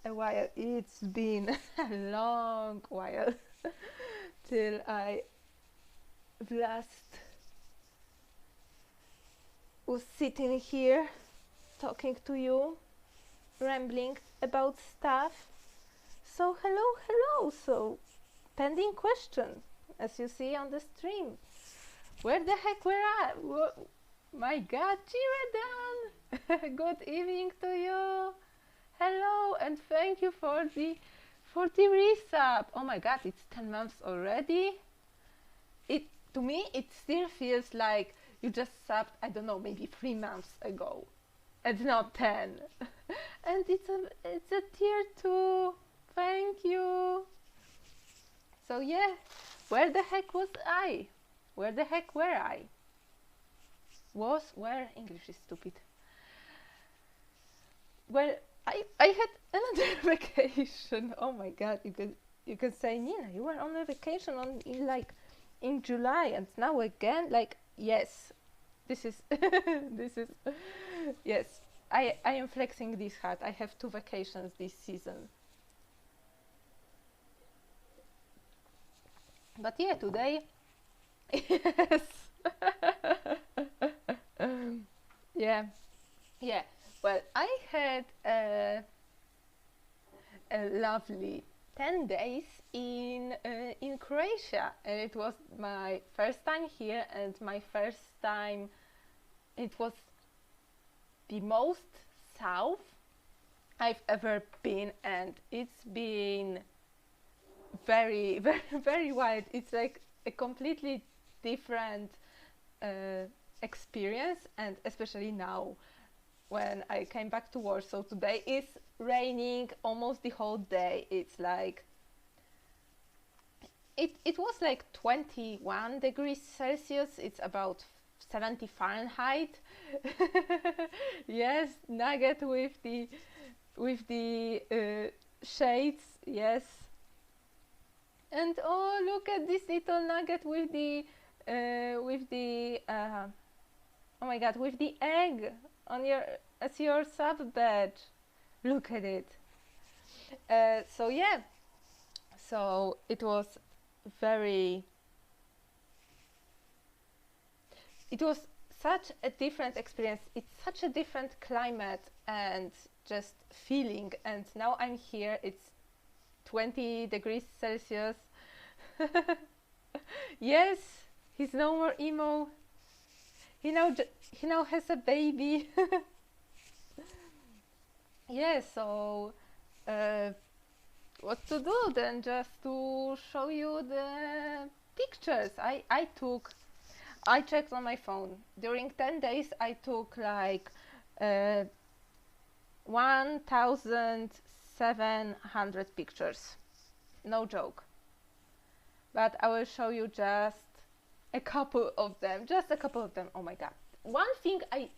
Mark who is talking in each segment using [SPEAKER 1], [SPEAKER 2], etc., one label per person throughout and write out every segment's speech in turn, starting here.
[SPEAKER 1] a while. It's been a long while till I last was sitting here talking to you, rambling about stuff. So hello. So pending question, as you see on the stream. Where the heck were I? My God, Jiradan! Good evening to you. Hello, and thank you for the resub. Oh my God, it's 10 months already. To me it still feels like you just subbed, I don't know, maybe 3 months ago, and not 10. And it's a tier 2. Thank you. So yeah, where the heck was I? Where the heck were I? Where? English is stupid. Well, I had another vacation. Oh my God, you can say, Nina, you were on a vacation in July, and now again, like, yes, this is yes, I am flexing this hat. I have 2 vacations this season. But yeah, today, yes. Yeah. Well, I had a lovely 10 days in Croatia, and it was my first time here, and my first time, it was the most south I've ever been, and it's been very very wild. It's like a completely different experience, and especially now when I came back to Warsaw. Today is raining almost the whole day. It's like it was like 21 degrees Celsius. It's about 70 Fahrenheit. Yes, nugget with the shades. Yes. And oh, look at this little nugget with the oh my God, with the egg on your sub badge. Look at it. So yeah, so it was such a different experience. It's such a different climate and just feeling. And now I'm here. It's 20 degrees Celsius. Yes, he's no more emo. He now has a baby. Yeah, so what to do then? Just to show you the pictures I checked on my phone. During 10 days I took like 1,700 pictures. No joke. But I will show you just a couple of them. Oh my God. One thing I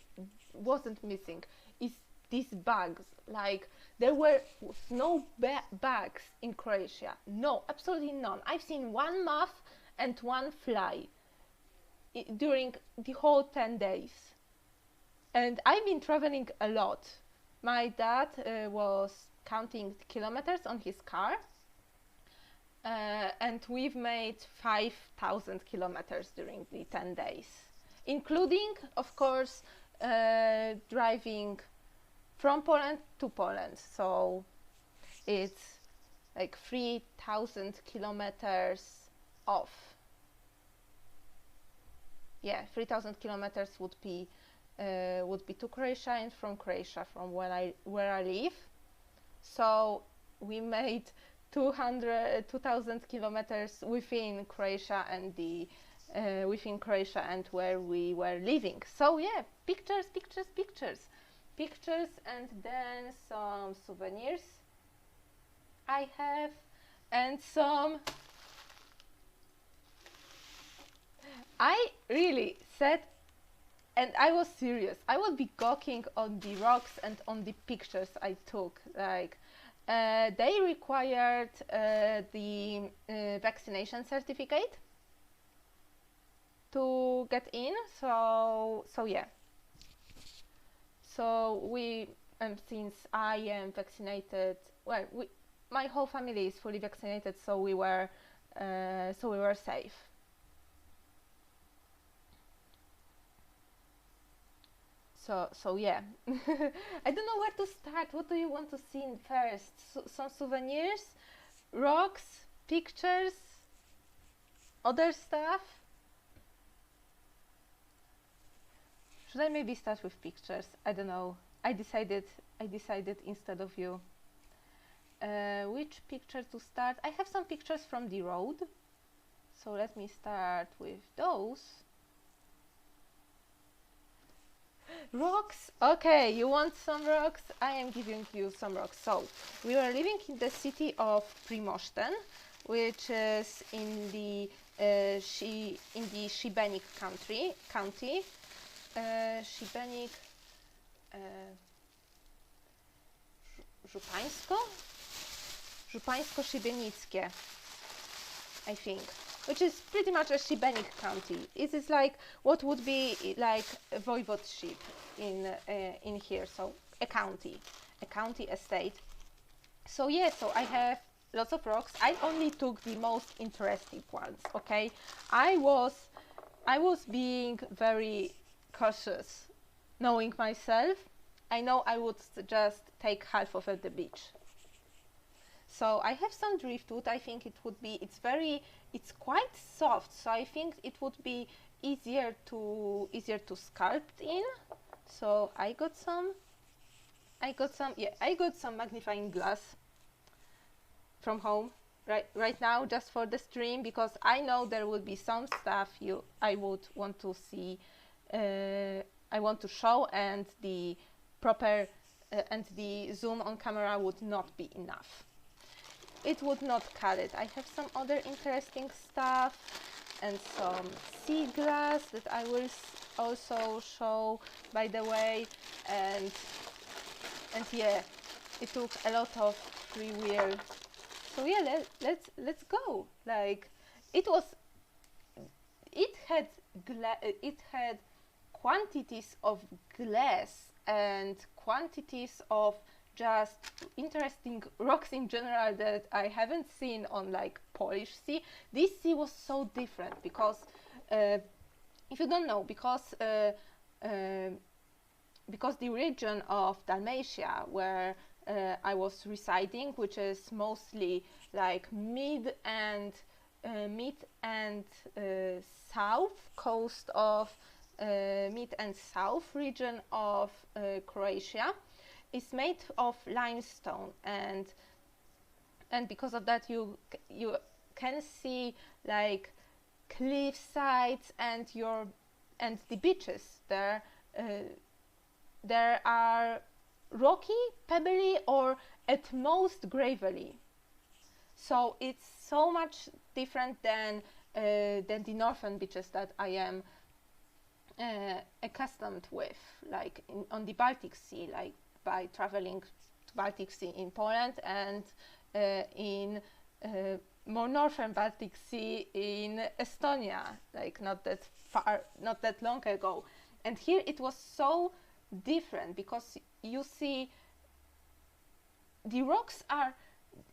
[SPEAKER 1] wasn't missing is these bugs. Like, there were no bugs in Croatia. No, absolutely none. I've seen 1 moth and 1 fly during the whole 10 days. And I've been traveling a lot. My dad was counting kilometers on his car. And we've made 5,000 kilometers during the 10 days, including, of course, driving from Poland to Poland. So it's like 3,000 kilometers off. Yeah, 3,000 kilometers would be to Croatia, and from Croatia, from where I live. So we made 2,000 kilometers within Croatia and where we were living. So yeah, pictures, and then some souvenirs I have, and some. I really said, and I was serious, I would be gawking on the rocks and on the pictures I took. Like, they required the vaccination certificate to get in. So yeah. So we since I am vaccinated, well, my whole family is fully vaccinated, so we were safe. So yeah. I don't know where to start. What do you want to see first? Some souvenirs, rocks, pictures, other stuff? Should I maybe start with pictures? I don't know. I decided instead of you. Which picture to start? I have some pictures from the road, so let me start with those. Rocks? Okay, you want some rocks? I am giving you some rocks. So, we were living in the city of Primošten, which is in the Šibenik county. Šibenik, Żupańsko-Szybienickie, I think, which is pretty much a Šibenik county. It is like what would be like a voivodeship in here, so a county estate. So yeah, so I have lots of rocks. I only took the most interesting ones. Okay, I was being very cautious, knowing myself. I know I would just take half of at the beach. So I have some driftwood. I think it would be, it's quite soft, so I think it would be easier to sculpt in. So I got some magnifying glass from home right now, just for the stream, because I know there would be some stuff I would want to see, I want to show, and the proper and the zoom on camera would not be enough. It would not cut it. I have some other interesting stuff and some sea glass that I will also show, by the way, and yeah, it took a lot of free will. So yeah, let's go. Like, it had quantities of glass and quantities of just interesting rocks in general that I haven't seen on like Polish sea. This sea was so different because if you don't know, because the region of Dalmatia where I was residing, which is mostly like mid and south coast of mid and south region of Croatia, is made of limestone, and because of that you can see like cliff sides and the beaches there. There are rocky, pebbly, or at most gravelly. So it's so much different than the northern beaches that I am accustomed with, like on the Baltic Sea, like by traveling to Baltic Sea in Poland and in more northern Baltic Sea in Estonia, like not that long ago. And here it was so different because you see the rocks are,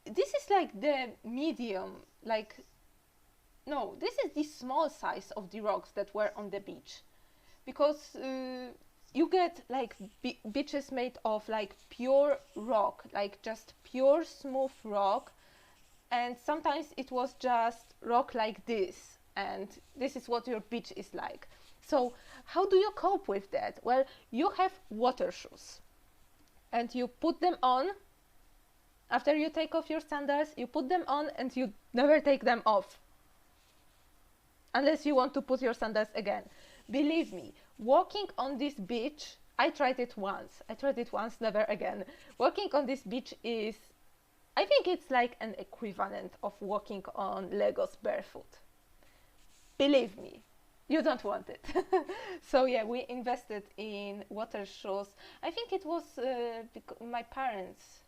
[SPEAKER 1] this is like the medium, like, no, this is the small size of the rocks that were on the beach, because you get like beaches made of like pure rock, like just pure smooth rock, and sometimes it was just rock like this, and this is what your beach is like. So how do you cope with that? Well, you have water shoes, and you put them on. After you take off your sandals, you put them on and you never take them off, unless you want to put your sandals again. Believe me, walking on this beach, I tried it once, never again. Walking on this beach is, I think it's like an equivalent of walking on Legos barefoot. Believe me, you don't want it. So yeah, we invested in water shoes. I think it was my parents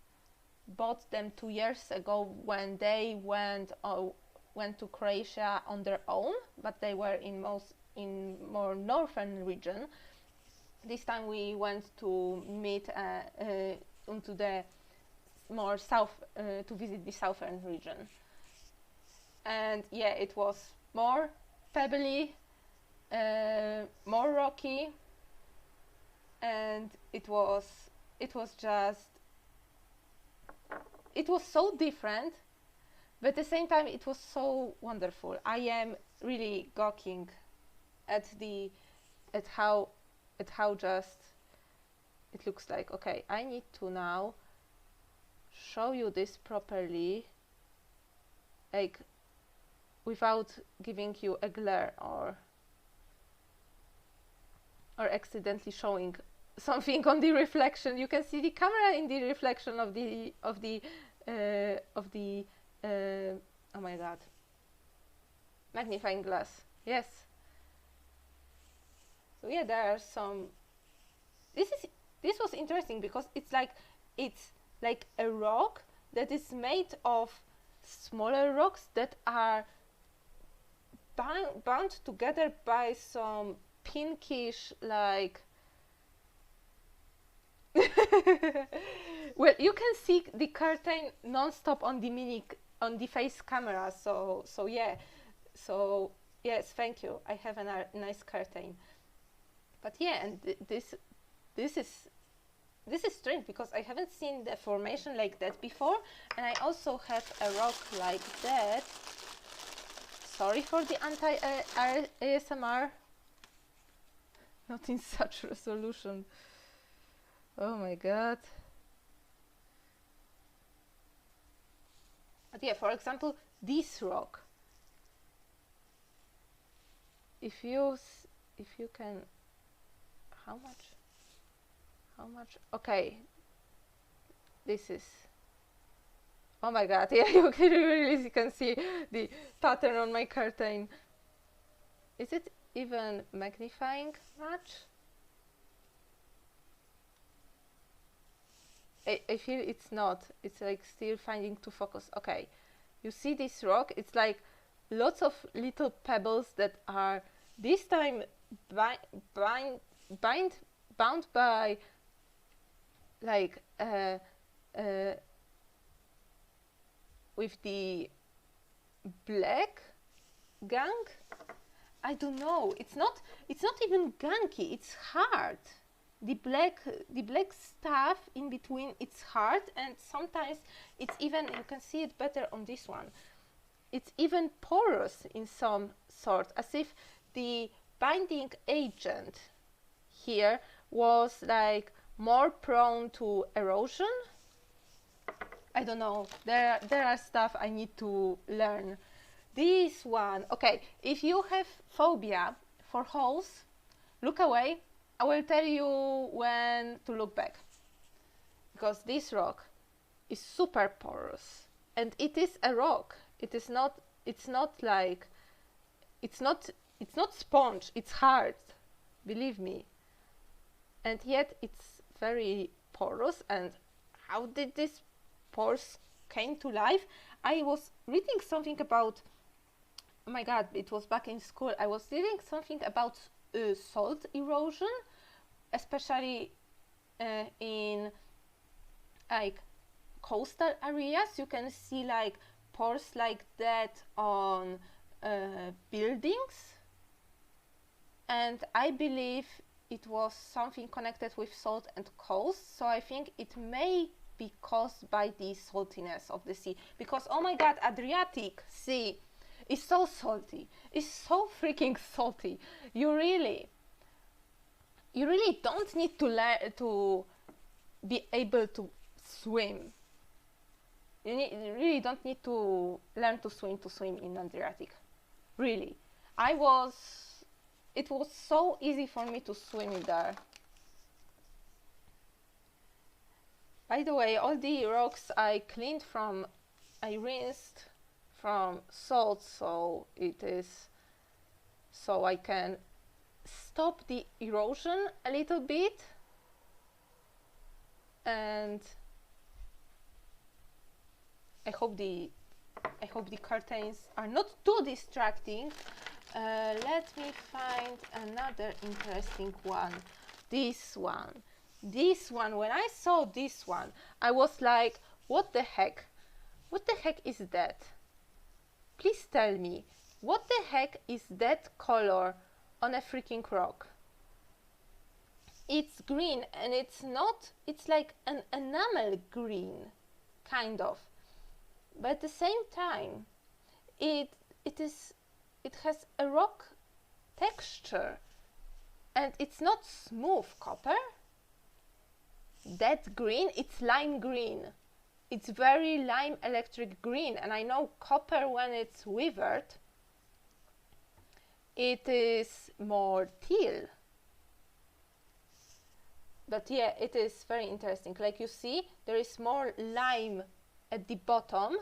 [SPEAKER 1] bought them 2 years ago when they went to Croatia on their own, but they were in more northern region. this time we went to meet into the more south, to visit the southern region. And yeah, it was more pebbly, more rocky, and it was so different, but at the same time it was so wonderful. I am really gawking at how just it looks like. Okay, I need to now show you this properly, like without giving you a glare or accidentally showing something on the reflection. You can see the camera in the reflection of the oh my god, magnifying glass. Yes. So yeah, there are some. This was interesting because it's like a rock that is made of smaller rocks that are bound together by some pinkish, like well, you can see the curtain non-stop on the face camera, so yeah, so yes, thank you, I have a nice curtain. But yeah, and this is strange because I haven't seen the formation like that before, and I also have a rock like that. Sorry for the anti-ASMR. Not in such resolution. Oh my god. But yeah, for example, this rock. If you can, how much? Okay, this is. Oh my god! Yeah, you can see the pattern on my curtain. Is it even magnifying much? I feel it's not. It's like still finding to focus. Okay, you see this rock? It's like lots of little pebbles that are this time bound by like with the black gang. I don't know. It's not even gunky. It's hard. The black stuff in between, it's hard, and sometimes it's even, you can see it better on this one, it's even porous in some sort, as if the binding agent here was like more prone to erosion. I don't know, there are stuff I need to learn. This one, okay, if you have phobia for holes, look away. I will tell you when to look back, because this rock is super porous, and it is a rock. It's not sponge. It's hard, believe me, and yet it's very porous. And how did this pores came to life? I was reading something about. Oh my god! It was back in school. I was reading something about salt erosion, especially in like coastal areas. You can see like pores like that on buildings, and I believe it was something connected with salt and coast. So I think it may be caused by the saltiness of the sea, because oh my god, Adriatic Sea is so salty. It's so freaking salty. You really don't need to learn to be able to swim. You really don't need to learn to swim in Adriatic. Really, it was so easy for me to swim in there. By the way, all the rocks I rinsed from salt, so I can stop the erosion a little bit, and I hope the curtains are not too distracting. Let me find another interesting one this one. This one, when I saw this one, I was like, what the heck? What the heck is that? Please tell me, what the heck is that color on a freaking rock? It's green, and it's not, it's like an enamel green, kind of. But at the same time, it has a rock texture, and it's not smooth copper. That green, it's lime green. It's very lime electric green, and I know copper, when it's withered, it is more teal. But yeah, it is very interesting. Like you see, there is more lime at the bottom,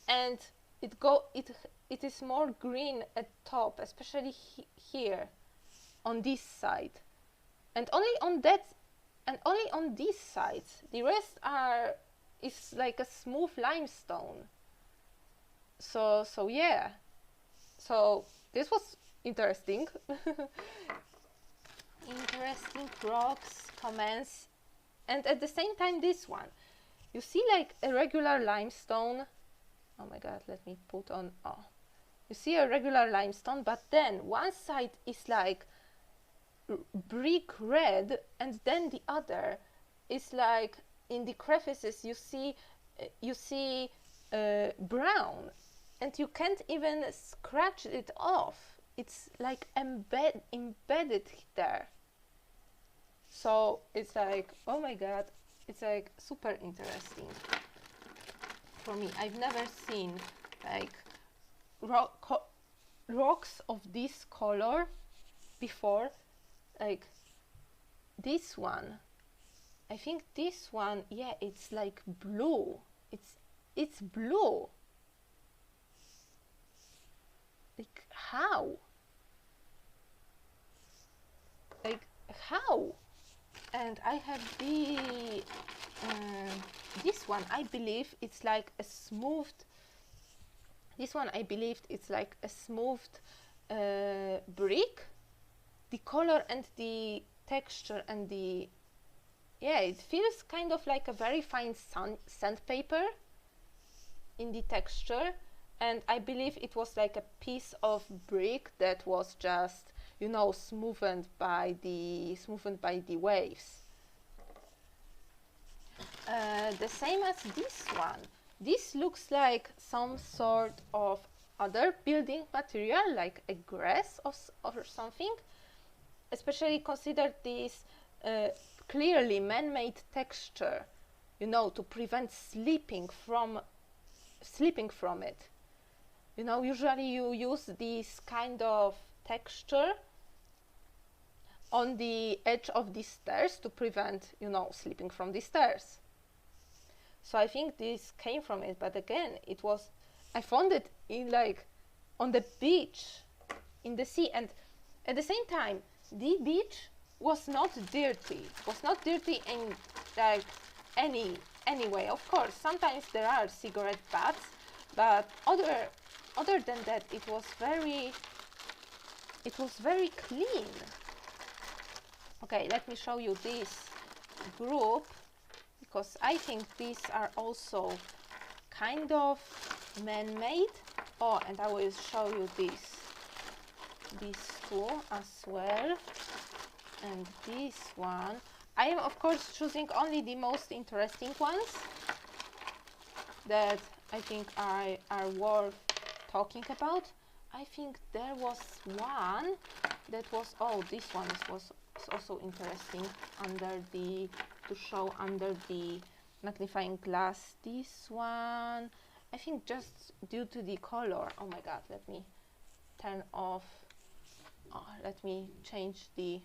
[SPEAKER 1] and it is more green at top, especially here on this side, and only on that, and only on these sides. The rest is like a smooth limestone. So yeah, so this was interesting. Interesting rocks, comments, and at the same time this one. You see like a regular limestone. Oh my god, let me put on, oh. You see a regular limestone, but then one side is like brick red, and then the other is like, in the crevices you see brown, and you can't even scratch it off. It's like embedded there. So it's like, oh my god, it's like super interesting for me. I've never seen like rocks of this color before. Like this one, I think this one, yeah, it's like blue. It's blue. Like how? Like how? And I have this one. I believe it's like a smoothed. This one, I believe it's like a smoothed brick. The color and the texture and the, yeah, it feels kind of like a very fine sandpaper in the texture, and I believe it was like a piece of brick that was just, you know, smoothened by the waves. The same as this one. This looks like some sort of other building material, like a grass or something. Especially consider this clearly man-made texture, you know, to prevent slipping from it. You know, usually you use this kind of texture on the edge of the stairs to prevent, you know, slipping from the stairs. So I think this came from it, but again, I found it in like on the beach, in the sea, and at the same time, the beach was not dirty. In like any way. Of course, sometimes there are cigarette butts, but other than that, it was very clean. Okay, let me show you this group, because I think these are also kind of man-made. Oh, and I will show you these two as well, and this one. I am of course choosing only the most interesting ones that I think are worth talking about. I think there was one that was, oh, this one was also interesting, to show under the magnifying glass. This one, I think just due to the color. Oh my god, let me turn off. Oh, let me change the,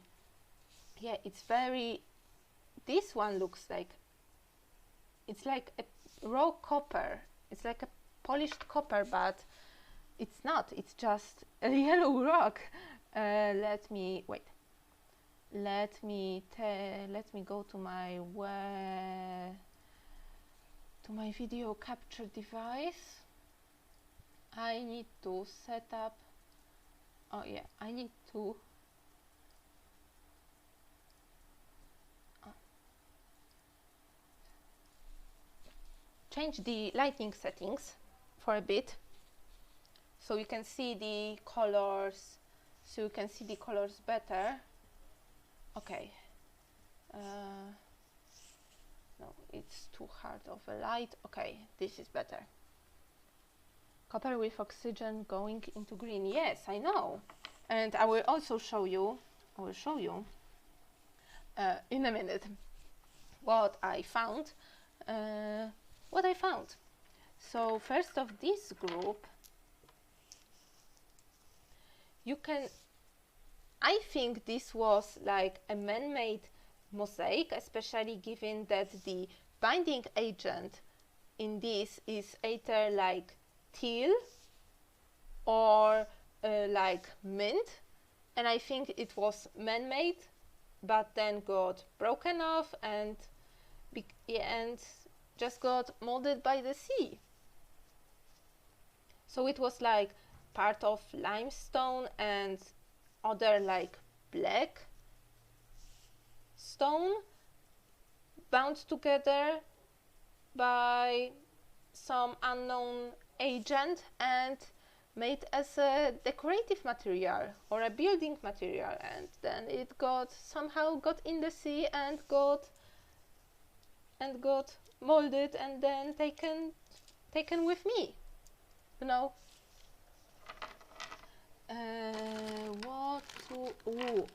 [SPEAKER 1] yeah, it's very, this one looks like, it's like a raw copper. It's like a polished copper, but it's not, it's just a yellow rock. Let me go to my video capture device. I need to set up, oh yeah, I need to change the lighting settings for a bit so you can see the colors, better. Okay. No, it's too hard of a light. Okay, this is better. Copper with oxygen going into green. Yes, I know. And I will also show you, in a minute what I found. So first of this group, I think this was like a man-made mosaic, especially given that the binding agent in this is either like teal or like mint, and I think it was man-made but then got broken off and just got molded by the sea. So it was like part of limestone and other like black stone bound together by some unknown agent and made as a decorative material or a building material, and then it somehow got in the sea and got molded and then taken with me, you know.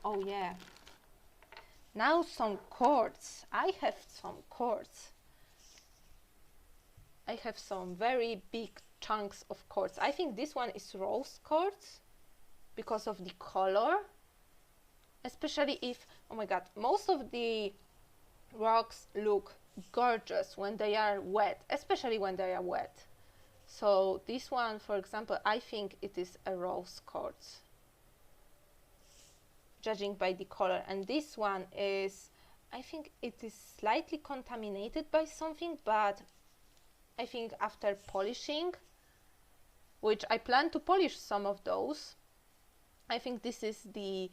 [SPEAKER 1] Oh yeah, now some quartz. I have some very big chunks of quartz. I think this one is rose quartz because of the color, especially if, oh my god, most of the rocks look gorgeous when they are wet, especially when they are wet. So this one, for example, I think it is a rose quartz, judging by the color. And this one is, I think it is slightly contaminated by something, but I think after polishing, which I plan to polish some of those, I think this is it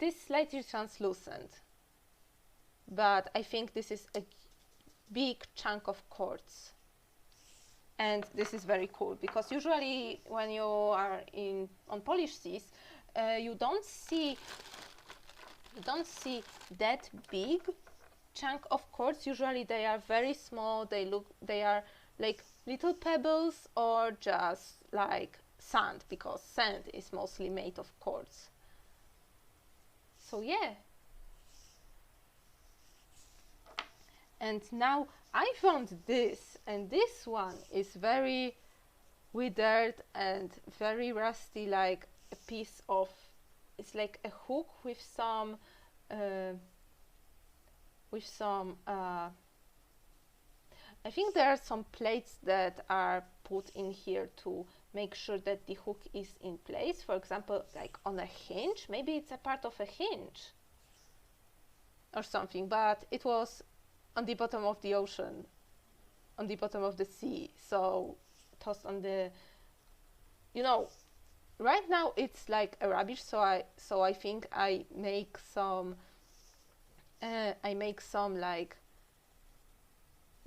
[SPEAKER 1] is slightly translucent, but I think this is a big chunk of quartz. And this is very cool because usually when you are on polished seas, you don't see that big chunk of quartz. Usually they are very small. They are like little pebbles or just like sand, because sand is mostly made of quartz. So yeah. And now I found this, and this one is very withered and very rusty, like a piece of, it's like a hook with some I think there are some plates that are put in here to make sure that the hook is in place, for example, like on a hinge. Maybe it's a part of a hinge or something, but it was on the bottom of the ocean, on the bottom of the sea, so tossed on the, you know, right now it's like a rubbish, so I think I make some like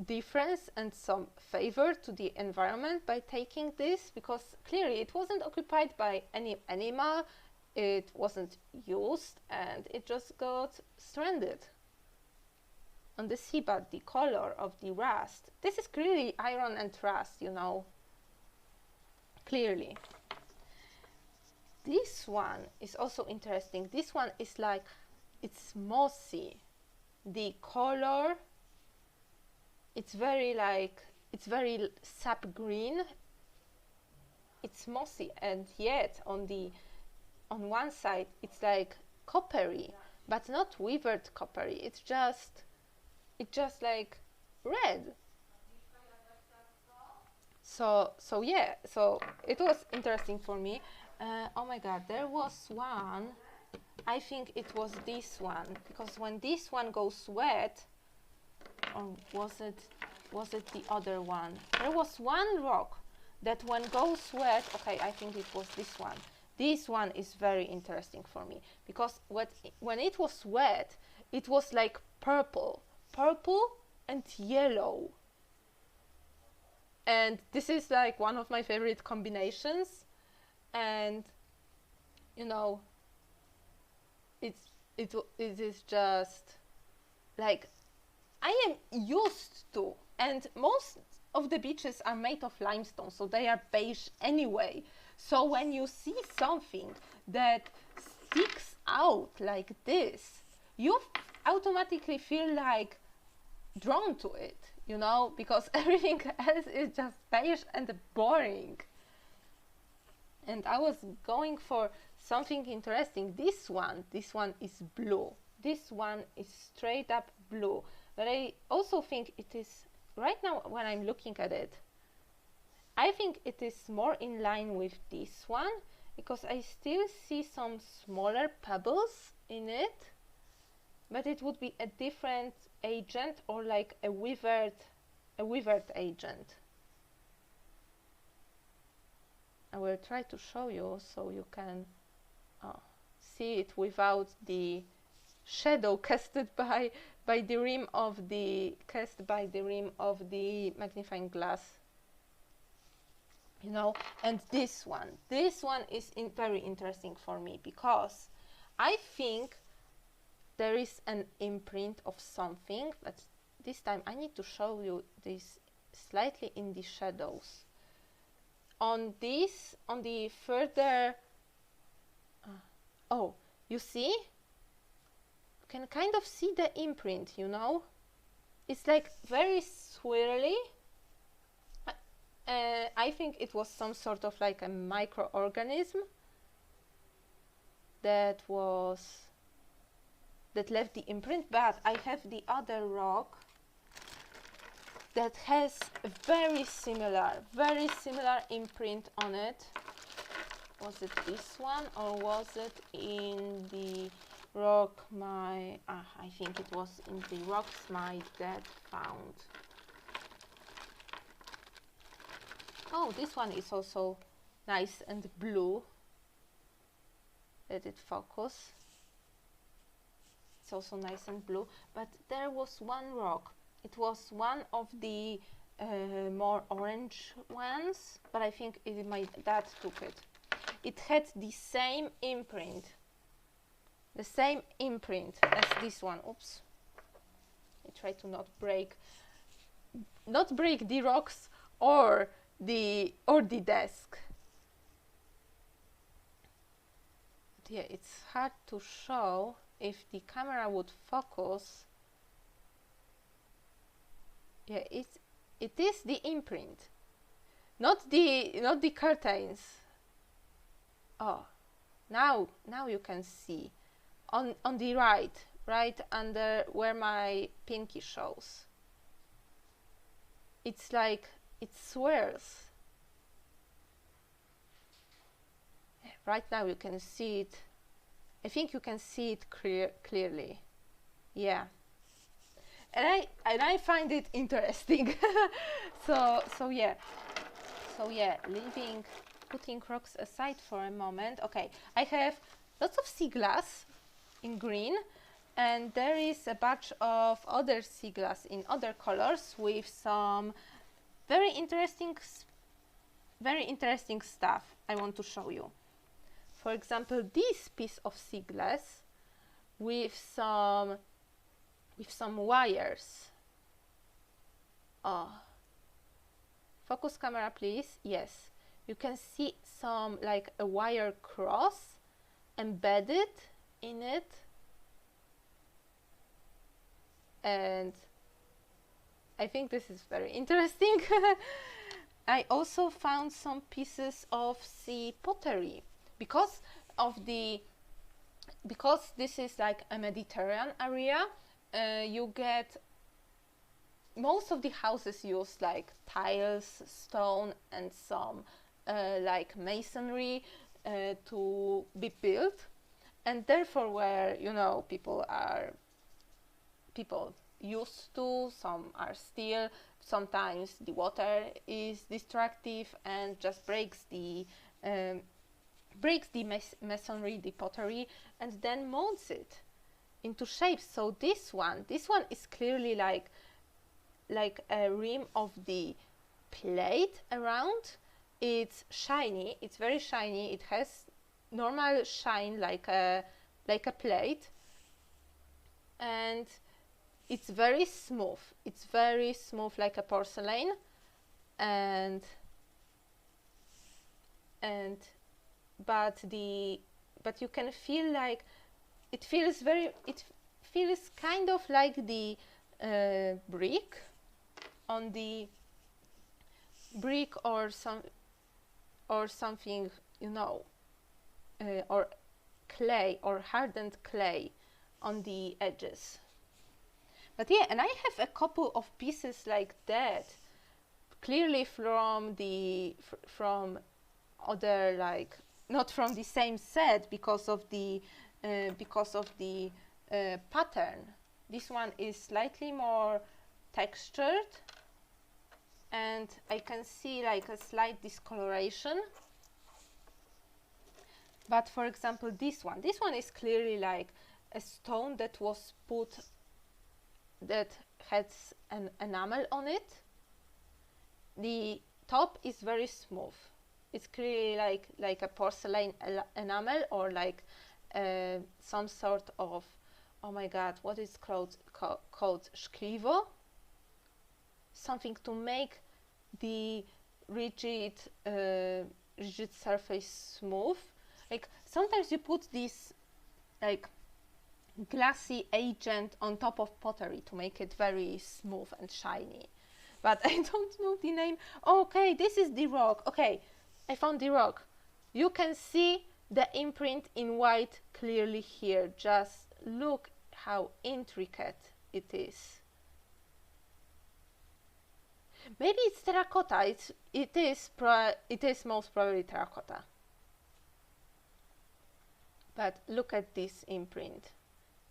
[SPEAKER 1] difference and some favor to the environment by taking this, because clearly it wasn't occupied by any animal, it wasn't used, and it just got stranded on the sea. But the color of the rust, this is clearly iron and rust, you know, clearly. This one is also interesting. This one is like, it's mossy. The color, it's very sap green. It's mossy, and yet on one side it's like coppery, but not withered coppery. It's just like red. So yeah, so it was interesting for me. Oh my god, there was one, I think it was this one, because when this one goes wet, or was it the other one? There was one rock that when goes wet, okay, I think it was this one. This one is very interesting for me, because when it was wet, it was like purple and yellow. And this is like one of my favorite combinations, and you know, it is just like I am used to, and most of the beaches are made of limestone, so they are beige anyway. So when you see something that sticks out like this, you automatically feel like drawn to it, you know, because everything else is just beige and boring. And I was going for something interesting. This one is blue. This one is straight up blue. But I also think it is, right now when I'm looking at it, I think it is more in line with this one, because I still see some smaller pebbles in it, but it would be a different agent, or like a withered agent. I will try to show you so you can see it without the shadow casted by the rim of the magnifying glass, you know. And this one is very interesting for me, because I think there is an imprint of something, but this time I need to show you this slightly in the shadows. On the further, oh, you see? You can kind of see the imprint, you know? It's like very swirly. I think it was some sort of like a microorganism that left the imprint, but I have the other rock that has a very similar imprint on it. Was it this one, or was it in the rock I think it was in the rocks my dad found. Oh, this one is also nice and blue. Let it focus. It's also nice and blue, but there was one rock. It was one of the more orange ones, but I think my dad took it. It had the same imprint as this one. Oops. I try to not break the rocks or the desk. But yeah, it's hard to show. If the camera would focus, yeah, it is the imprint, not the curtains. Oh, now you can see on the right under where my pinky shows. It's like it swirls. Right now you can see it. I think you can see it clearly. Yeah. And I find it interesting. so yeah, putting rocks aside for a moment. Okay, I have lots of sea glass in green, and there is a batch of other sea glass in other colors with some very interesting stuff I want to show you. For example, this piece of sea glass with some wires. Oh, focus camera, please. Yes, you can see some like a wire cross embedded in it, and I think this is very interesting. I also found some pieces of sea pottery. Because this is like a Mediterranean area, you get most of the houses use like tiles, stone, and some like masonry to be built, and therefore where, you know, people used to, some are still, sometimes the water is destructive and just breaks the masonry, the pottery, and then molds it into shapes. So this one is clearly like a rim of the plate around. It's shiny, it's very shiny, it has normal shine like a plate, and it's very smooth like a porcelain, and but you can feel like it feels kind of like the brick or something, you know, or clay or hardened clay on the edges. But yeah, and I have a couple of pieces like that, clearly from other, like, not from the same set because of the pattern. This one is slightly more textured, and I can see like a slight discoloration. But for example, this one is clearly like a stone that was put, that has an enamel on it. The top is very smooth. It's clearly like a porcelain enamel, or like some sort of, oh my god, what is called szkliwo? Something to make the rigid surface smooth. Like sometimes you put this like glassy agent on top of pottery to make it very smooth and shiny, but I don't know the name. Okay, this is the rock. Okay, I found the rock. You can see the imprint in white clearly here. Just look how intricate it is. Maybe it's terracotta. It is most probably terracotta. But look at this imprint.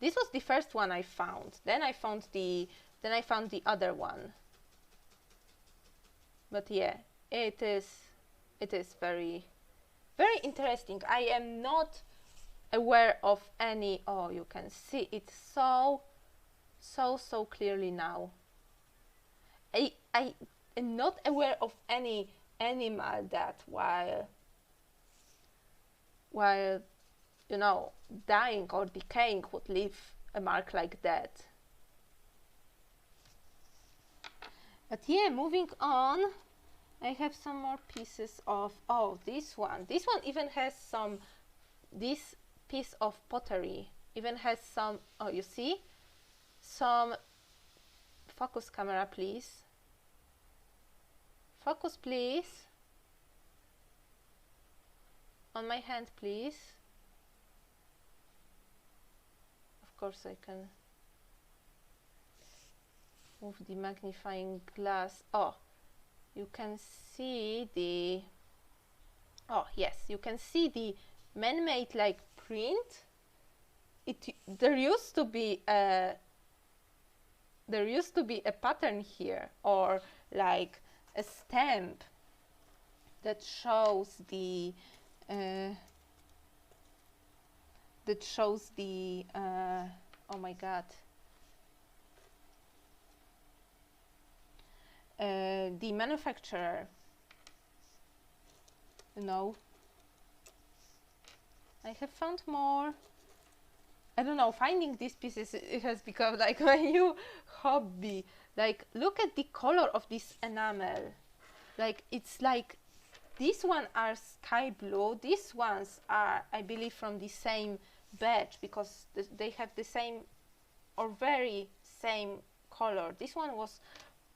[SPEAKER 1] This was the first one I found. Then I found the other one. But yeah, it is very, very interesting. I am not aware of any. Oh, you can see it so clearly now. I am not aware of any animal that while you know, dying or decaying would leave a mark like that. But yeah, moving on, I have some more pieces of, oh, this one even has some, this piece of pottery even has some, oh, you see, some, focus camera please, focus please, on my hand please. Of course I can move the magnifying glass. Oh, you can see the, oh yes, you can see the man-made like print. There used to be a pattern here, or like a stamp that shows the oh my god, the manufacturer, you know. I have found more. I don't know, finding these pieces, it has become like my new hobby. Like, look at the color of this enamel. Like, it's like, these ones are sky blue, these ones are, I believe, from the same batch, because they have the same or very same color. This one was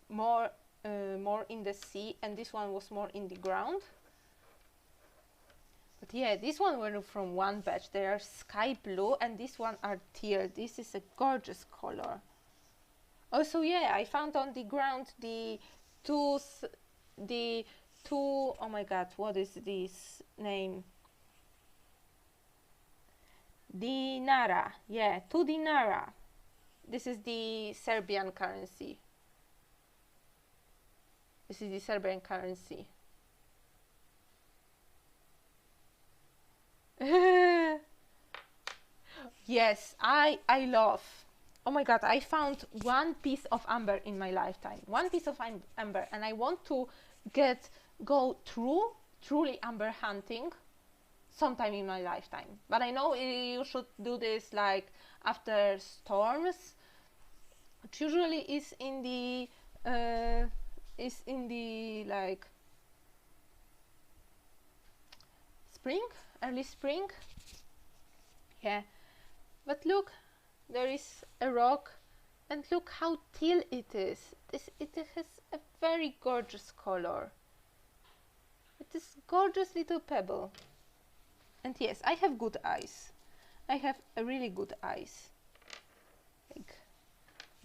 [SPEAKER 1] more in the sea, and this one was more in the ground. But yeah, this one were from one batch. They are sky blue, and this one are teal. This is a gorgeous color. Also, yeah, I found on the ground the two, oh my god, what is this name? Dinara, yeah, 2 dinara. This is the Serbian currency. This is the Serbian currency. Yes, I love. Oh my god, I found one piece of amber in my lifetime. One piece of amber, and I want to go through truly amber hunting sometime in my lifetime. But I know you should do this like after storms, which usually is in the like spring, early spring. Yeah, but look, there is a rock, and look how teal it is. It has a very gorgeous color. It is gorgeous little pebble. And yes, I have good eyes. I have a really good eyes. Like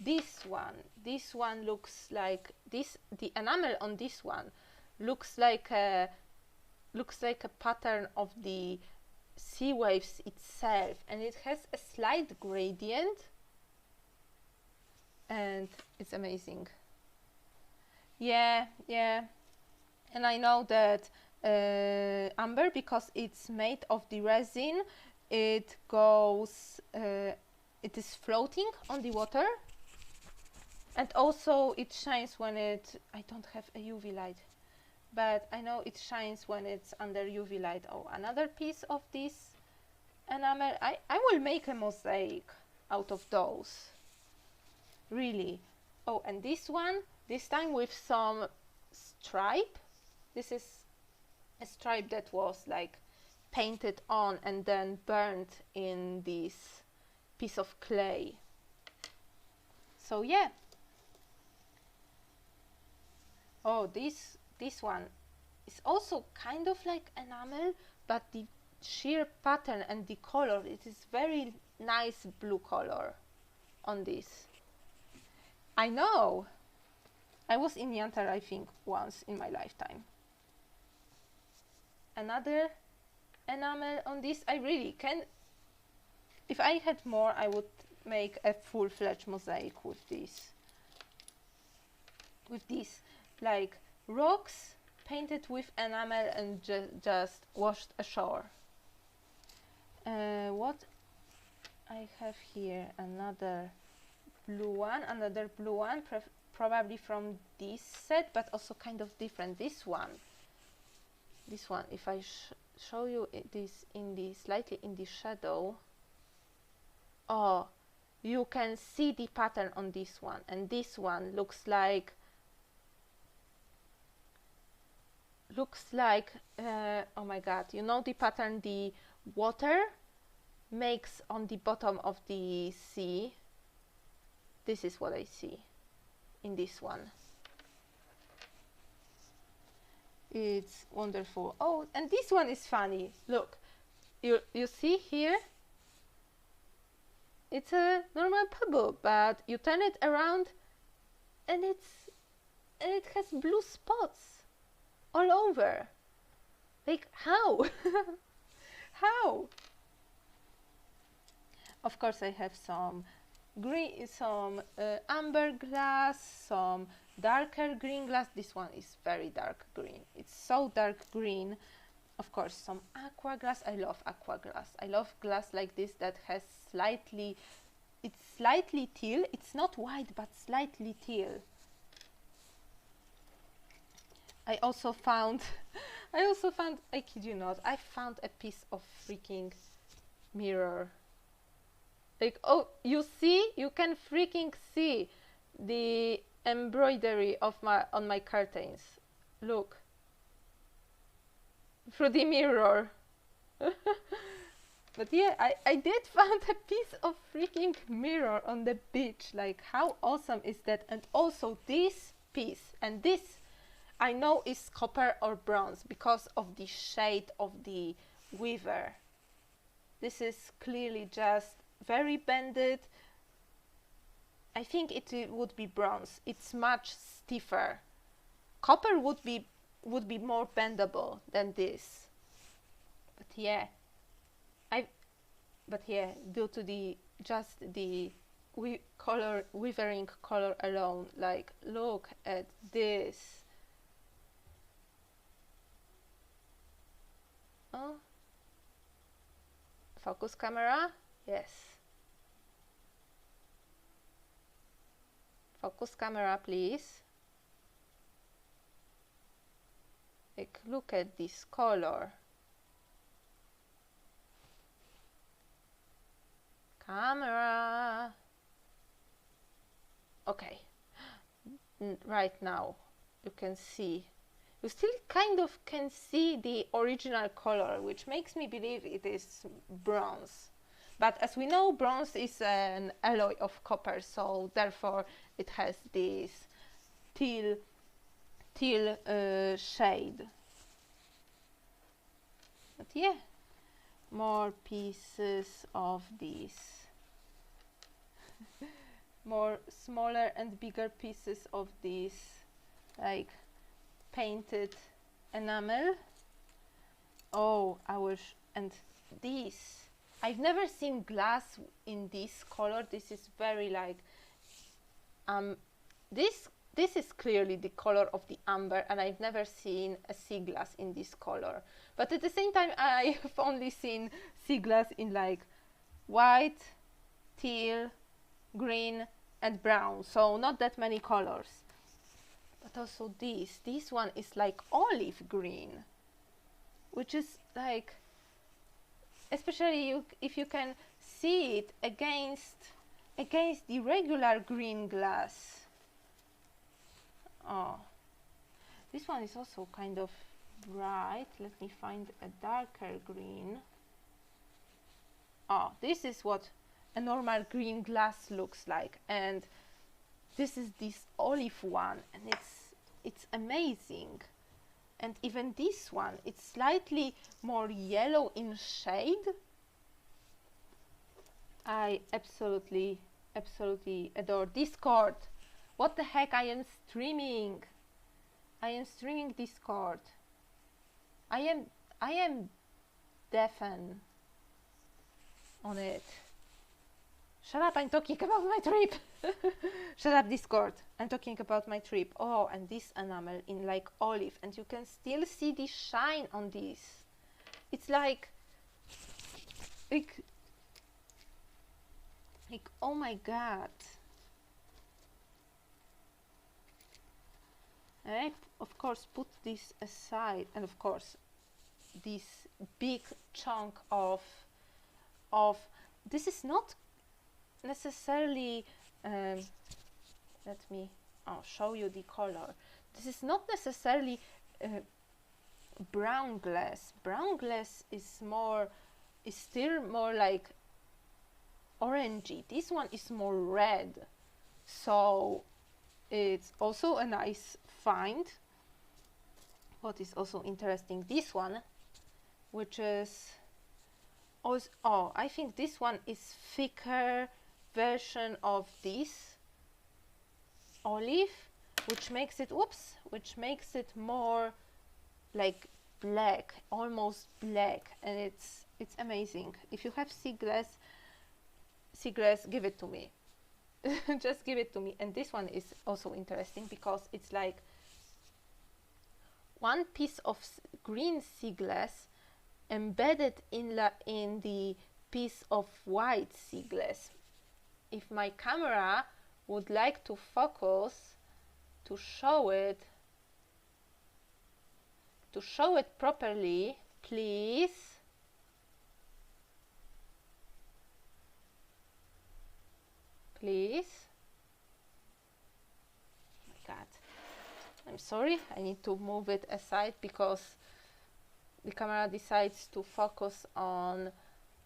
[SPEAKER 1] this one looks like this. The enamel on this one looks like a pattern of the sea waves itself, and it has a slight gradient, and it's amazing. Yeah, and I know that amber, because it's made of the resin, it is floating on the water, and also it shines when I don't have a UV light, but I know it shines when it's under UV light. Oh, another piece of this enamel. I will make a mosaic out of those, really. Oh, and this one, this time with some stripe. This is a stripe that was like painted on and then burnt in this piece of clay. So yeah. Oh, this one is also kind of like enamel, but the sheer pattern and the color, it is very nice blue color on this. I know. I was in DeviantArt, I think, once in my lifetime. Another enamel on this. I really can. If I had more, I would make a full-fledged mosaic with this. With these, like rocks painted with enamel and just washed ashore. What I have here, another blue one, probably from this set, but also kind of different. This one, if I show you this slightly in the shadow, oh, you can see the pattern on this one, and this one looks like oh my god, you know the pattern the water makes on the bottom of the sea? This is what I see in this one. It's wonderful. Oh, and this one is funny. Look, you see here, it's a normal pebble, but you turn it around and it has blue spots all over. Like, how? How? Of course, I have some green, some amber glass, some darker green glass. This one is very dark green. It's so dark green. Of course, some aqua glass. I love aqua glass. I love glass like this that has it's slightly teal. It's not white, but slightly teal. I also found, I kid you not, I found a piece of freaking mirror. Like, oh, you see? You can freaking see the embroidery of on my curtains. Look. Through the mirror. But yeah, I did find a piece of freaking mirror on the beach. Like, how awesome is that? And also this piece, and this I know is copper or bronze because of the shade of the weaver. This is clearly just very bended. I think it would be bronze. It's much stiffer. Copper would be more bendable than this. But yeah, due to the weavering color alone, like, look at this. Oh, focus camera, yes. Focus camera, please. Like, look at this color. Camera. Okay. Right now you can see, you still kind of can see the original color, which makes me believe it is bronze. But as we know, bronze is an alloy of copper, so therefore it has this teal shade. But yeah, more pieces of these. More smaller and bigger pieces of this, like painted enamel. Oh, I wish. And this, I've never seen glass in this color. This is very like this is clearly the color of the amber, and I've never seen a sea glass in this color. But at the same time, I've only seen sea glass in like white, teal, green and brown, so not that many colors. But also this one is like olive green, which is like, especially if you can see it against the regular green glass. Oh, this one is also kind of bright. Let me find a darker green. Oh, this is what a normal green glass looks like, and this is this olive one, and it's amazing. And even this one, it's slightly more yellow in shade. I absolutely adore Discord. What the heck, I am streaming Discord. I am deafened on it. Shut up, I'm talking about my trip. Shut up, Discord, I'm talking about my trip. Oh, and this enamel in like olive, and you can still see the shine on this. It's like oh my god. And I of course put this aside, and of course this big chunk of this is not necessarily let me show you the color. This is not necessarily brown glass. Brown glass is still more like orangey. This one is more red, so it's also a nice find. What is also interesting, this one, which is also, oh, I think this one is thicker version of this olive, which makes it more like black, almost black, and it's amazing. If you have sea glass, give it to me. Just give it to me. And this one is also interesting because it's like one piece of green sea glass embedded in the piece of white sea glass. If my camera would like to focus to show it properly, please. Please. Oh my god. I'm sorry, I need to move it aside because the camera decides to focus on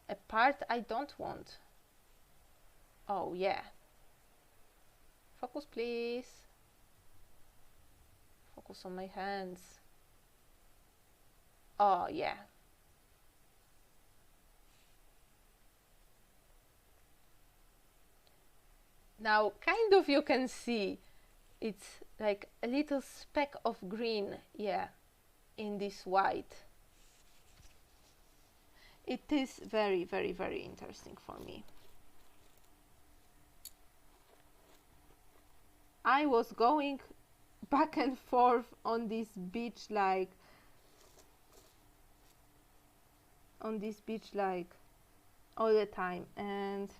[SPEAKER 1] a part I don't want. Oh yeah. Focus please. Focus on my hands. Oh yeah. Now kind of you can see it's like a little speck of green, yeah, in this white. It is very, very, very interesting for me. I was going back and forth on this beach like all the time, and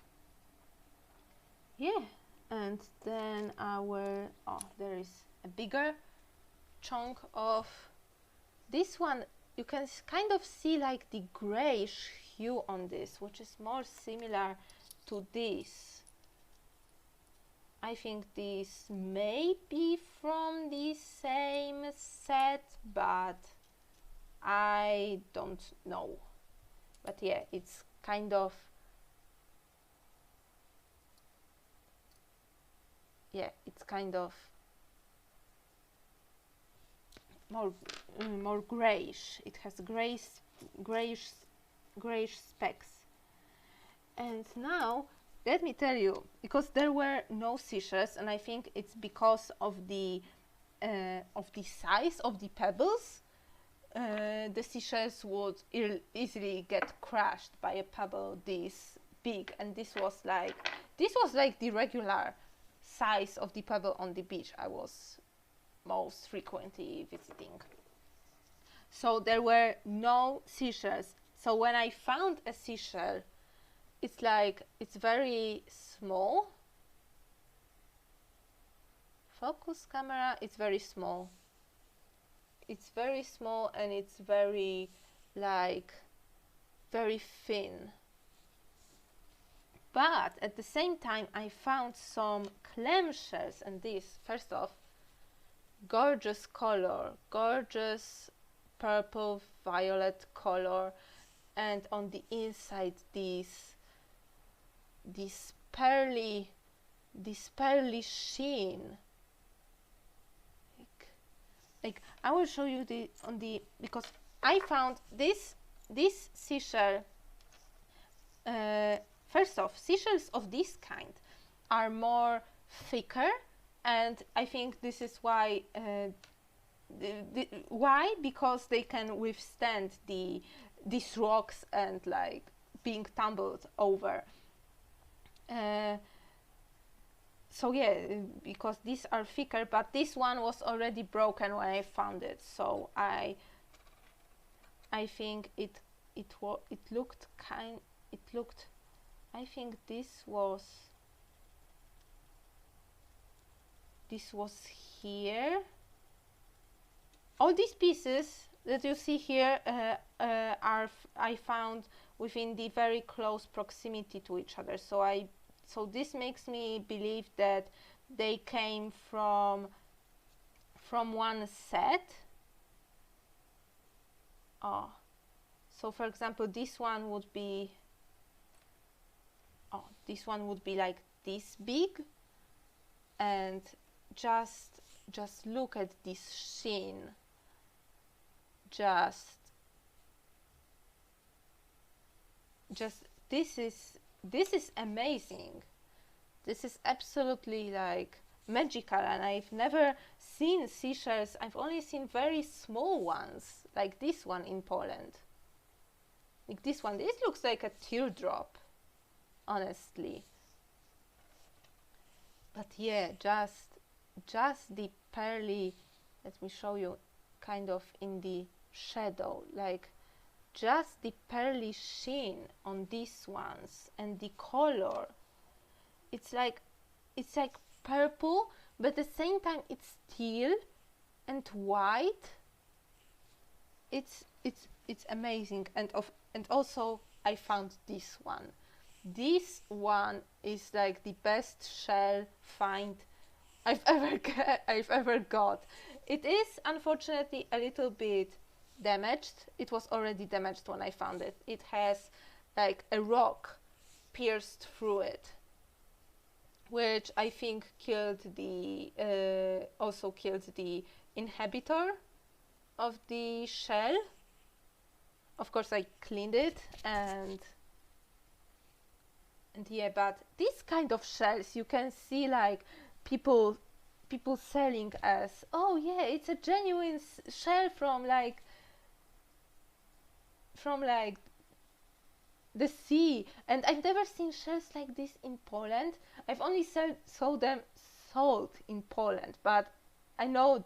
[SPEAKER 1] yeah, and then there is a bigger chunk of this one, you can kind of see like the grayish hue on this, which is more similar to this. I think this may be from the same set, but I don't know. But yeah, it's kind of, yeah, it's kind of more grayish. It has grayish specks. And now let me tell you, because there were no seashells, and I think it's because of the size of the pebbles. The seashells would easily get crushed by a pebble this big, and this was like the regular size of the pebble on the beach I was most frequently visiting. So there were no seashells. So when I found a seashell, it's like, it's very small. Focus camera, it's very small. It's very small, and it's very, like, very thin. But at the same time, I found some clamshells, and this, first off, gorgeous color, gorgeous purple violet color, and on the inside this pearly sheen. Like I will show you because I found this seashell. First off, seashells of this kind are more thicker, and I think this is why. Why? Because they can withstand these rocks and like being tumbled over. So yeah, because these are thicker, but this one was already broken when I found it. So I think it looked. I think this was here. All these pieces that you see here I found within the very close proximity to each other. So this makes me believe that they came from one set. Oh, so for example, this one would be. Oh, this one would be like this big, and just look at this sheen. Just this is amazing. This is absolutely like magical, and I've never seen seashells. I've only seen very small ones like this one in Poland. Like this one, this looks like a teardrop, honestly. But yeah, just the pearly, let me show you, kind of in the shadow, like just the pearly sheen on these ones, and the color, it's like purple, but at the same time it's teal and white. It's amazing. And also I found this one. This one is like the best shell find I've ever got. It is unfortunately a little bit damaged. It was already damaged when I found it. It has like a rock pierced through it, which I think also killed the inhabitor of the shell. Of course I cleaned it, and yeah, but these kind of shells you can see like people selling as, oh yeah, it's a genuine shell from like the sea. And I've never seen shells like this in Poland. I've only saw them sold in Poland, but I know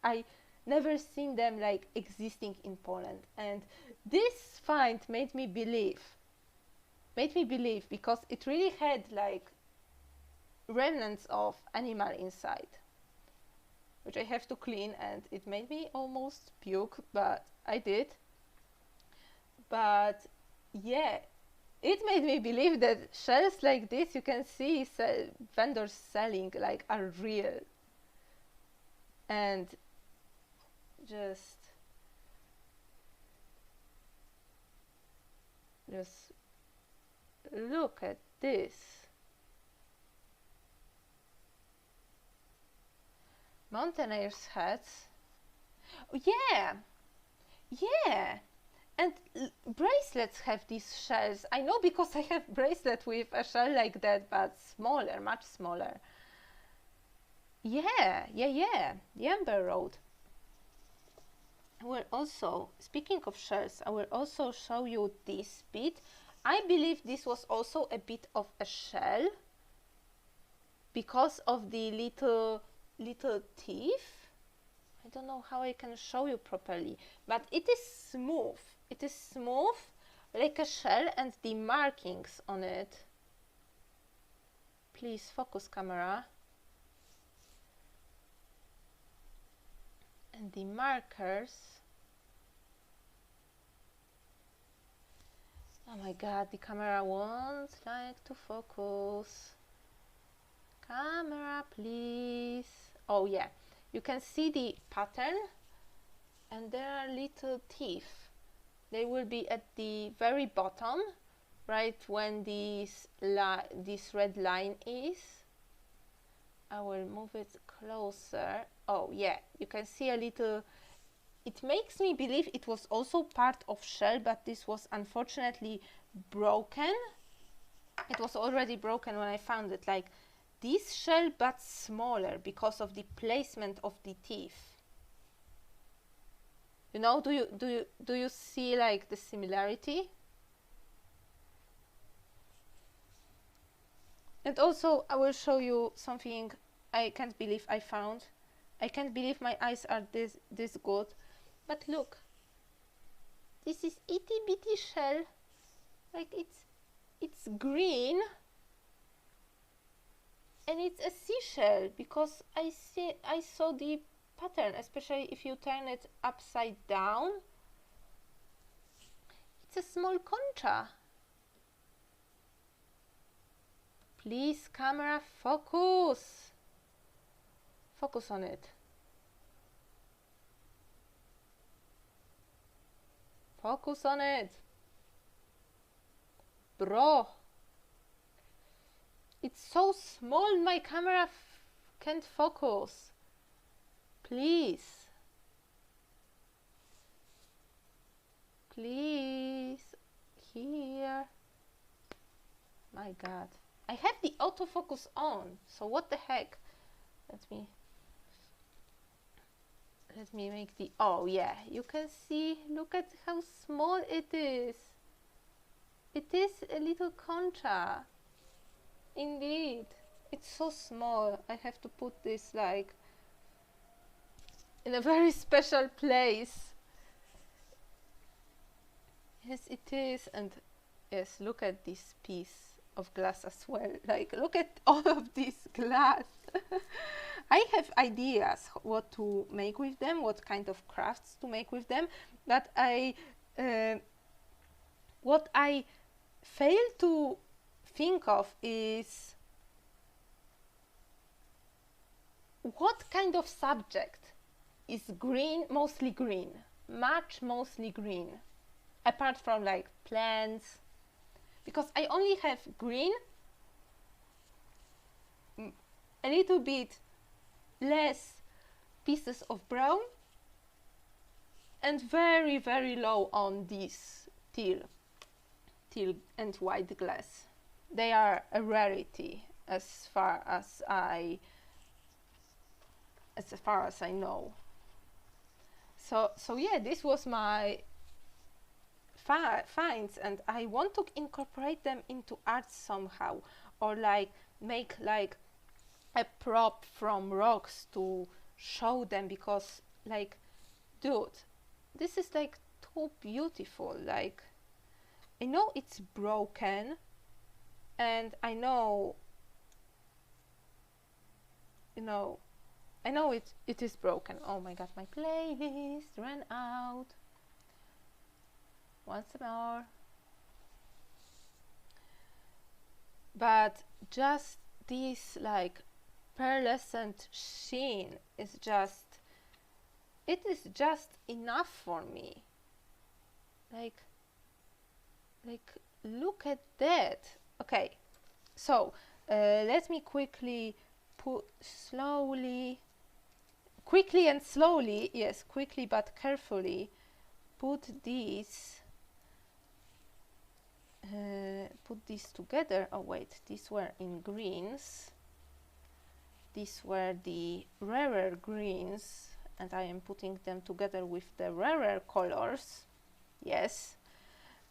[SPEAKER 1] I never seen them like existing in Poland. And this find made me believe because it really had like remnants of animal inside. which I have to clean, and it made me almost puke, but I did. But yeah, it made me believe that shells like this you can see vendors selling like are real. And just look at this. Mountaineers' hats. Oh, yeah, and bracelets have these shells. I know because I have bracelet with a shell like that, but smaller, much smaller. Yeah, the Amber Road. I will also, speaking of shells, I will also show you this bit. I believe this was also a bit of a shell because of the little teeth. I don't know how I can show you properly, but it is smooth. It is smooth like a shell, and the markings on it. Please focus, camera. And the markers. Oh my god, the camera won't like to focus. Camera, please. Oh yeah, you can see the pattern, and there are little teeth. They will be at the very bottom, right when this red line is. I will move it closer. Oh yeah, you can see a little. It makes me believe it was also part of shell, but this was unfortunately broken. It was already broken when I found it, like this shell but smaller because of the placement of the teeth. You know, do you see like the similarity? And also I will show you something I can't believe I found. I can't believe my eyes are this good. But look, this is itty bitty shell, like it's green, and it's a seashell because I saw the pattern, especially if you turn it upside down. It's a small concha. Please, camera, focus. Focus on it. Focus on it. Bro. It's so small, my camera can't focus. Please. Please. Here. My god. I have the autofocus on, so what the heck? Let me make the, oh yeah, you can see, look at how small it is. It is a little concha. Indeed, it's so small. I have to put this like in a very special place. Yes, it is. And yes, look at this piece of glass as well. Like, look at all of this glass. I have ideas what to make with them, what kind of crafts to make with them, but what I fail to think of is what kind of subject is green, mostly green, mostly green, apart from like plants, because I only have green, a little bit less pieces of brown, and very, very low on this teal and white glass. They are a rarity as far as I know. So yeah, this was my finds, and I want to incorporate them into art somehow, or like make like a prop from rocks to show them, because like, dude, this is like too beautiful. Like, I know it's broken, and I know, you know, I know it is broken. Oh my god, my playlist ran out. Once more. But just this like pearlescent sheen is just, it is just enough for me. Like look at that. Okay, so let me quickly quickly and slowly, yes, quickly but carefully put these together. Oh wait, these were in greens. These were the rarer greens, and I am putting them together with the rarer colors. Yes.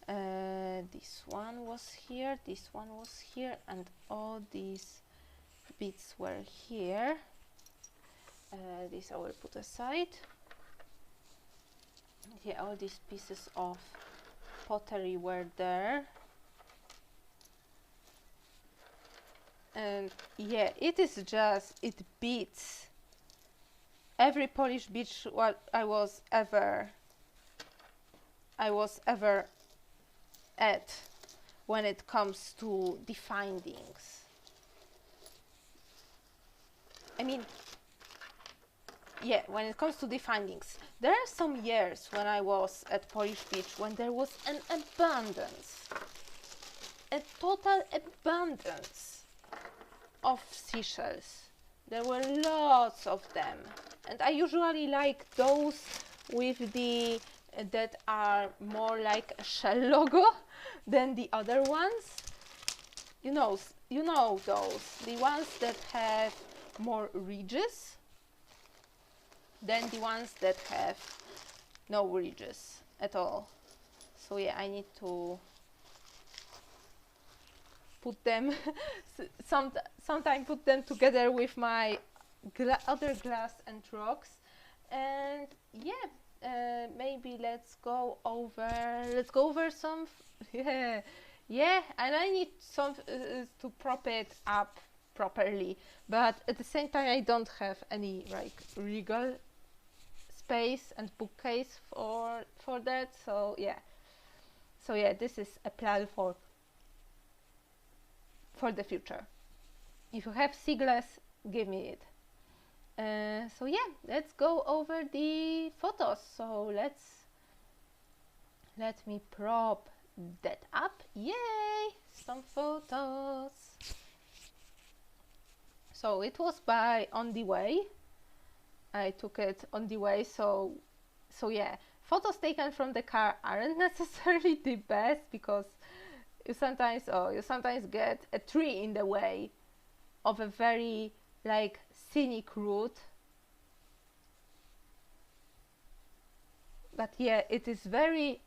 [SPEAKER 1] This one was here, this one was here, and all these bits were here. This I will put aside. Yeah, all these pieces of pottery were there. And yeah, it is just, it beats every Polish beach what I was ever at when it comes to the findings. I mean, yeah, when it comes to the findings, there are some years when I was at Polish beach when there was an abundance, a total abundance of seashells. There were lots of them, and I usually like those with the that are more like a shell logo than the other ones. You know those, the ones that have more ridges than the ones that have no ridges at all. So yeah, I need to put them sometime put them together with my other glass and rocks. And yeah, maybe let's go over some yeah, and I need some to prop it up properly, but at the same time I don't have any like regal space and bookcase for that. So yeah, this is a plan for the future. If you have sea glass, give me it. So yeah, let's go over the photos. So let me prop that up. Yay, some photos. So it was by On the Way. I took it on the way. So yeah, photos taken from the car aren't necessarily the best, because you sometimes get a tree in the way of a very like scenic route. But yeah, it is very,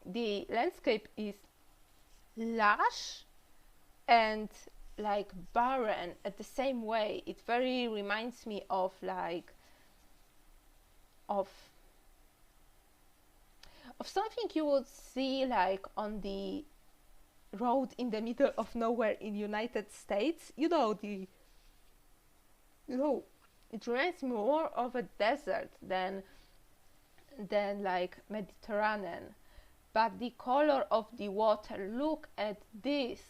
[SPEAKER 1] the landscape is lush and like barren at the same way. It very reminds me of like of something you would see like on the road in the middle of nowhere in United States. It reminds me more of a desert than like Mediterranean. But the color of the water, look at this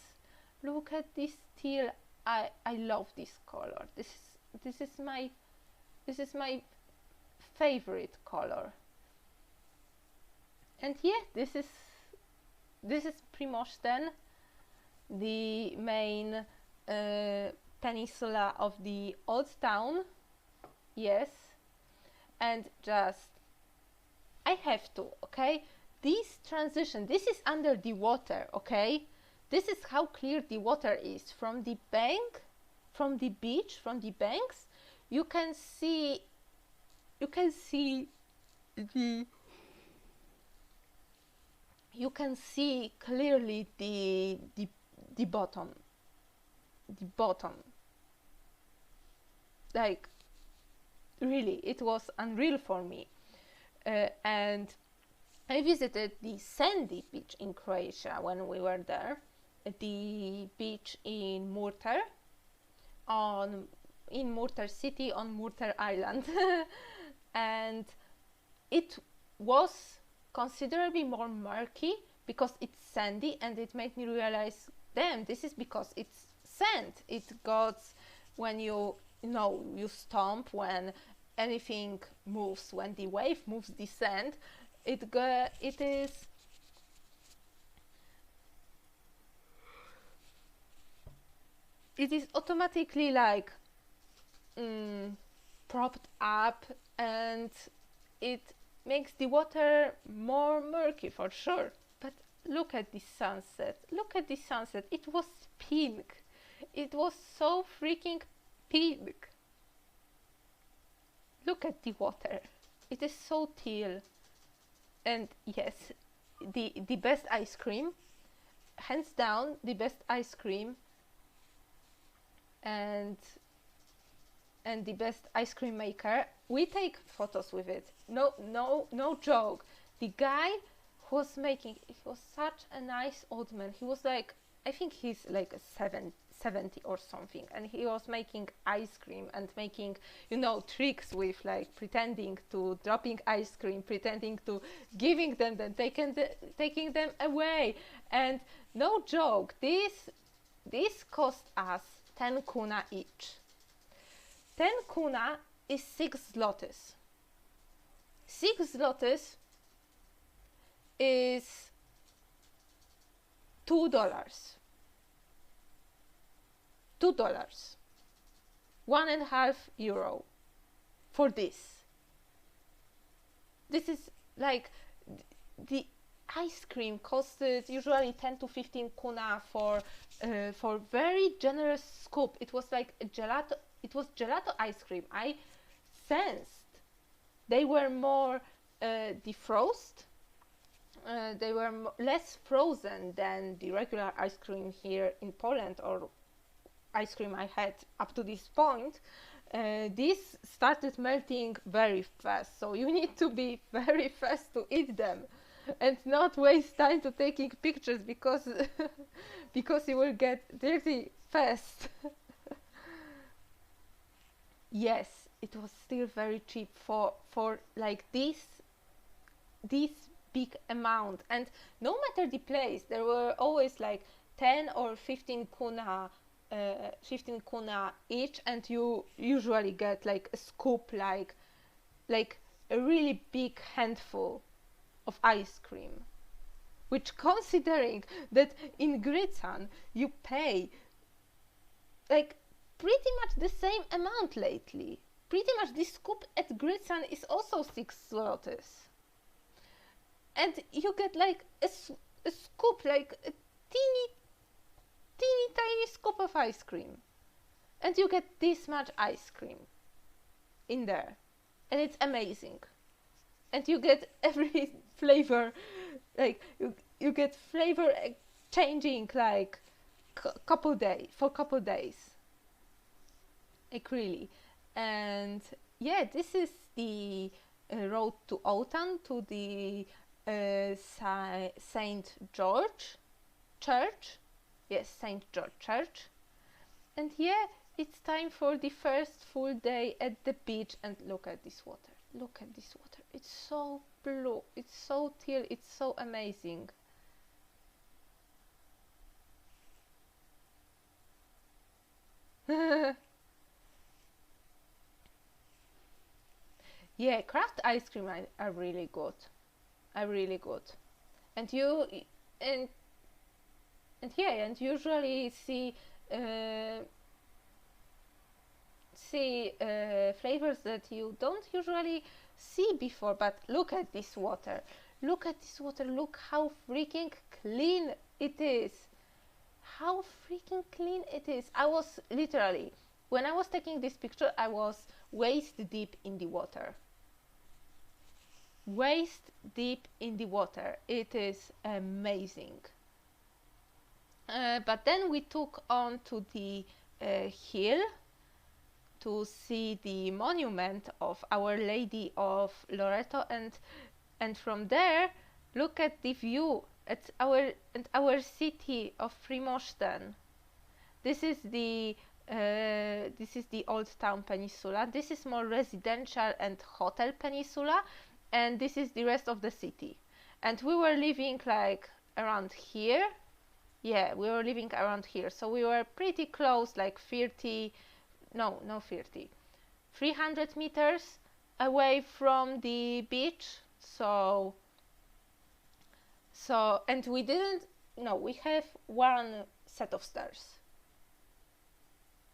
[SPEAKER 1] teal. I love this color. This is my favorite color. And yeah, this is Primosten, the main peninsula of the old town. Yes, and just I have to, okay, this transition, this is under the water, okay, this is how clear the water is from the bank, from the beach, from the banks. You can see clearly the bottom, like really, it was unreal for me. And I visited the sandy beach in Croatia when we were there, the beach in Murter in Murter City on Murter Island. And it was considerably more murky because it's sandy, and it made me realize, damn, this is because it's sand. It goes when you stomp, when anything moves, when the wave moves the sand, it is automatically like propped up, and it makes the water more murky for sure. But look at the sunset. Look at the sunset. It was pink. It was so freaking pink. Look at the water. It is so teal. And yes, the best ice cream, hands down, the best ice cream, and the best ice cream maker. We take photos with it. No joke. The guy who was making, he was such a nice old man. He was like, I think he's like a 70 or something, and he was making ice cream and making, tricks with like pretending to dropping ice cream, pretending to giving them, then taking them away. And no joke, this cost us 10 kuna each. 10 kuna is 6 zlotys. 6 zlotys is $2. $2. €1.50 for this. This is like the ice cream costed usually 10 to 15 kuna for very generous scoop. It was like a gelato. It was gelato ice cream. I sensed they were more defrost. They were less frozen than the regular ice cream here in Poland, or ice cream I had up to this point. This started melting very fast, so you need to be very fast to eat them and not waste time to taking pictures, because because you will get dirty fast. Yes, it was still very cheap for like this big amount. And no matter the place, there were always like 10 or 15 kuna 15 kuna each, and you usually get like a scoop, like a really big handful of ice cream, which, considering that in Grycan you pay like pretty much the same amount lately. Pretty much this scoop at Grycan is also 6 zlotys. And you get like a scoop, like a teeny tiny scoop of ice cream. And you get this much ice cream in there. And it's amazing. And you get every flavor, like you get flavor changing like for couple days. Like really. And yeah, this is the road to aaaand, to the St. George Church. Yes, St. George Church. And yeah, it's time for the first full day at the beach. And look at this water. Look at this water. It's so blue. It's so teal. It's so amazing. Yeah, craft ice cream are really good. And you and yeah, and usually see flavors that you don't usually see before. But look at this water. Look at this water. Look how freaking clean it is. How freaking clean it is. I was literally, when I was taking this picture, I was waist deep in the water. Waist deep in the water. It is amazing. But then we took on to the hill to see the monument of Our Lady of Loreto, and from there look at the view at our city of Primosten. This is the This is the Old Town Peninsula. This is more residential and hotel peninsula, and this is the rest of the city. And we were living like around here. Yeah, we were living around here, so we were pretty close, like 300 meters away from the beach. So and we didn't, no, we have one set of stairs,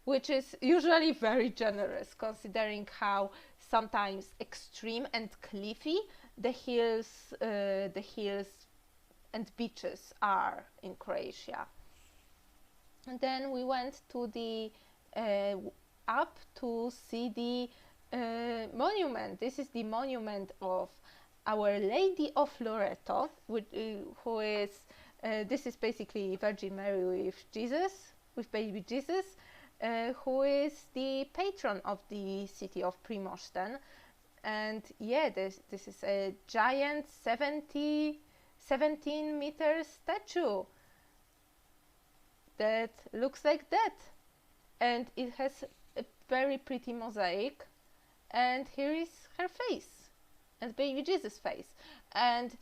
[SPEAKER 1] which is usually very generous considering how sometimes extreme and cliffy the hills and beaches are in Croatia. And then we went to the up to see the monument. This is the monument of Our Lady of Loreto, who is this is basically Virgin Mary with Jesus, with baby Jesus, who is the patron of the city of Primošten. And yeah, this is a giant 17-meter statue that looks like that, and it has a very pretty mosaic, and here is her face and baby Jesus' face. And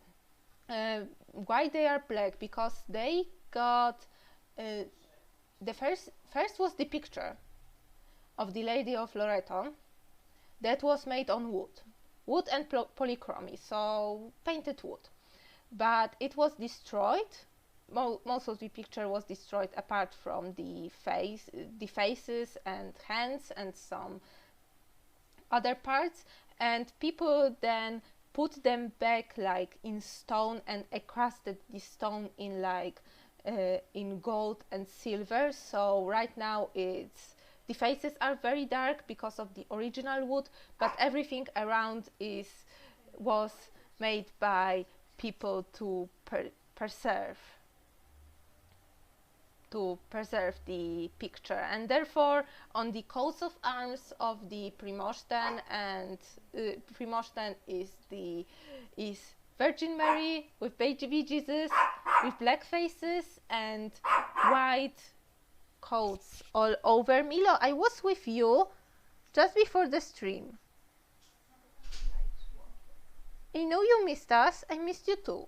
[SPEAKER 1] why they are black? Because they got the first was the picture of the Lady of Loreto that was made on wood and polychromy, so painted wood, but it was destroyed. Most of the picture was destroyed apart from the faces and hands and some other parts, and people then put them back like in stone and encrusted the stone in like in gold and silver. So right now the faces are very dark because of the original wood, but everything around was made by people to preserve the picture. And therefore on the coats of arms of the Primošten, and Primošten is Virgin Mary with baby Jesus with black faces and white coats all over. Milo, I was with you just before the stream. I know you missed us. I missed you too.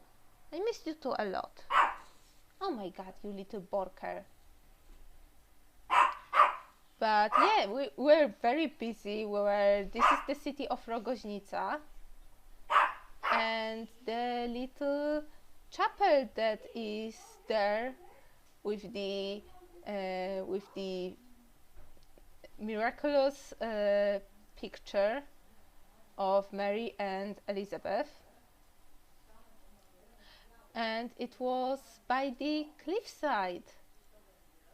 [SPEAKER 1] I missed you too a lot. Oh my god, you little borker. But yeah, we're very busy. This is the city of Rogoźnica, and the little chapel that is there with the miraculous picture of Mary and Elizabeth. And it was by the cliffside.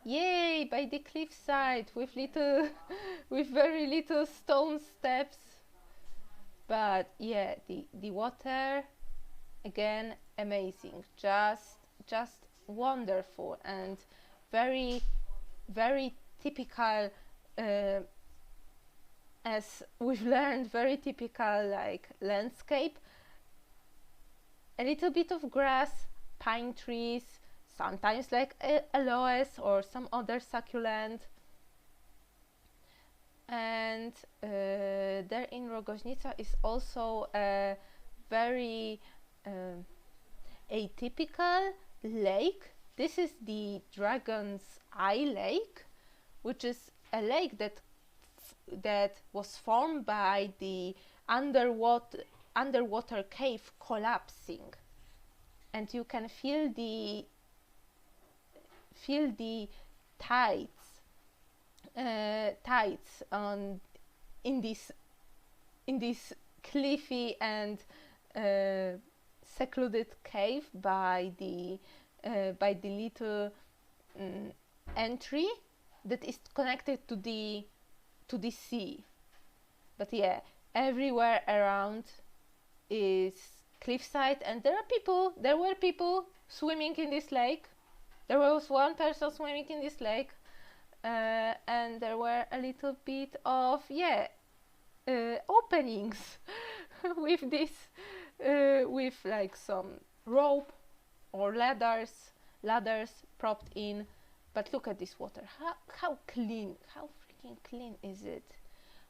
[SPEAKER 1] Yay, by the cliffside with very little stone steps. But yeah, the water, again, amazing, just wonderful, and very, very typical, as we've learned, very typical like landscape. A little bit of grass, pine trees, sometimes like aloes or some other succulent. And there in Rogoźnica is also a very atypical lake. This is the Dragon's Eye Lake, which is a lake that was formed by the underwater cave collapsing, and you can feel the tides in this cliffy and secluded cave by the little entry that is connected to the sea. But yeah, everywhere around is cliffside, and there were people swimming in this lake. There was one person swimming in this lake, and there were a little bit of openings with like some rope or ladders propped in But look at this water. How clean, how freaking clean is it?